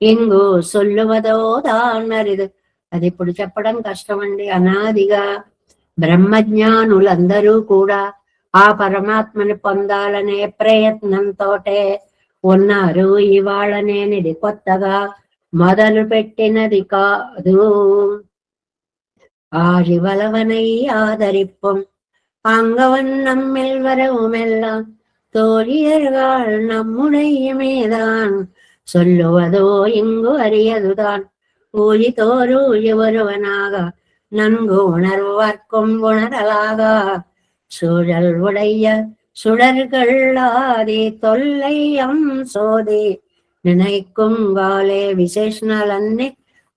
ఇంగు సొల్లువదోదా అన్నారు. అది ఇప్పుడు చెప్పడం కష్టమండి. అనాదిగా బ్రహ్మజ్ఞానులందరూ కూడా ఆ పరమాత్మని పొందాలనే ప్రయత్నంతోటే ఉన్నారు. ఇవాళ నేనిది కొత్తగా మొదలు పెట్టినది కాదు. ఆరివలవనై ఆదరిప్పం అంగవన్నం మెల్వరవుమెల్లా தோழியர்கள் நம்முடைய மேதான் சொல்லுவதோ இங்கு அறியதுதான் ஊழி தோறு ஒருவனாக நன்கு உணர்வார்க்கும் உணரலாக சூழல் உடைய సుడర్గళ్ళాది తొల్లయ్యం సోది నినైకుంగాలే విశేషణాలన్నీ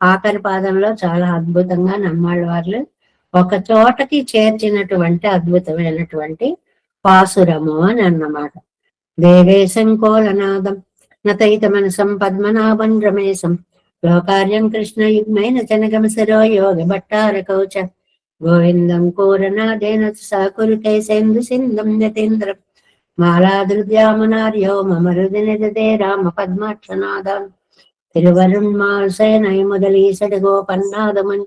ఆఖరి పాదంలో చాలా అద్భుతంగా నమ్మాళ్ళ వాళ్ళు ఒక చోటకి చేర్చినటువంటి అద్భుతమైనటువంటి పాసురము అని అన్నమాట. దేవేశం కోలనాదం నతైత మనసం పద్మనాభం రమేశం లోకార్యం కృష్ణ యుగ్మైన చనగమ శిరో యోగి భట్టార కౌచ గోవిందం కోరనాదేన సాకురుకై సేందు సింధం యతేంద్రం మాలాదృద్యామనార్యో మమరుదినిదే రామ పద్మాక్షనాదాన్ తిరువరుణ్మాల్ సేనై முதலீசடு கோபன்னாதமன்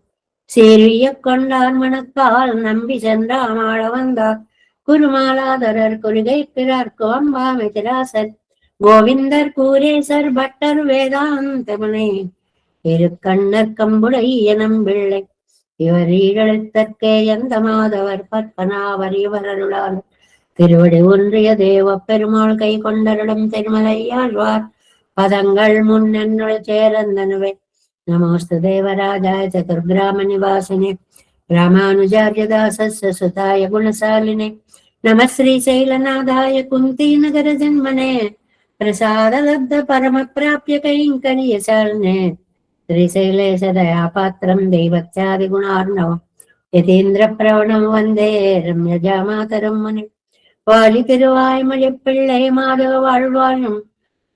சீரிய கொண்டான் மணக்கால் நம்பி சென்றாமாள வந்தார் குருமாலாதரர் கொள்கை பிறர்க்கு அம்பாமை திராசர் கோவிந்தர் கூரேசர் பட்டர் வேதாந்தமனை இருக்கண்ணர் கம்புடைய நம்பிள்ளை இவர் ஈழத்தற்கே எந்த மாதவர் பற்பனாவர் இவரருளால் திருவடி ஒன்றிய தேவ பெருமாள் கை கொண்டருடம் திருமலையாழ்வார் பதங்கள் முன்னென்னுள் சேரந்தனுவே நமோஸ்து தேவராஜாய சதுர்கிராம நிவாசினே ராமானுஜாரியதாசஸ்ய சுதாய குணசாலினே நம ஸ்ரீசைலநாதாய குந்தி நகர ஜன்மனே பிரசாத லப்த பரம பிராப்ய கைங்கரியசாலினே శ్రీశైలేశ దయాపాత్రం దైవత్యాది గుణార్ణవం యతీంద్ర ప్రవణం వందే రమ్యజామాతరం ముని வாழி திருவாய்மொழி பிள்ளை மாதவ வாழ்வாழும்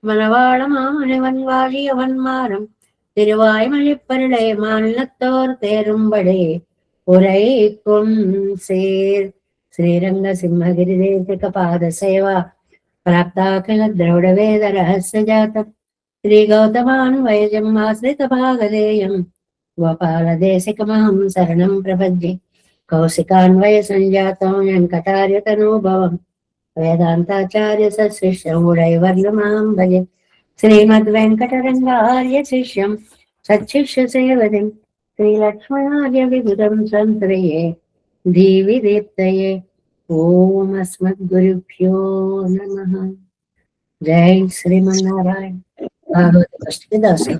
மணவாள மாமனிவன் வாழியவன் மாறும் திருவாய்மொழி பிள்ளை மாநிலத்தோர் தேரும்படி உரைக்கும் சீர் శ్రీరంగ సింహగిరి దేశిక పాద సేవా ప్రాప్తాఖిల ద్రవిడ వేద రహస్య జాతం శ్రీ గౌతమాన్ వైజం ఆశ్రిత భాగధేయం గోపాలదేశికమహం శరణం ప్రపద్యే కౌశికాన్వయ సంజాతం వెంకటార్య తనూభవం వేదాంతాచార్య సశిష్యముడైవర్ణమాం భజే శ్రీమద్ వెంకటరంగార్య శిష్యం సచ్చిష్య సేవదిం శ్రీలక్ష్మణార్య విబుధం సంత్రయే దీవి దీప్తయే ఓం అస్మద్గురుభ్యో నమః. జై శ్రీమన్నారాయణ. భాగవత పుస్తక దాసం.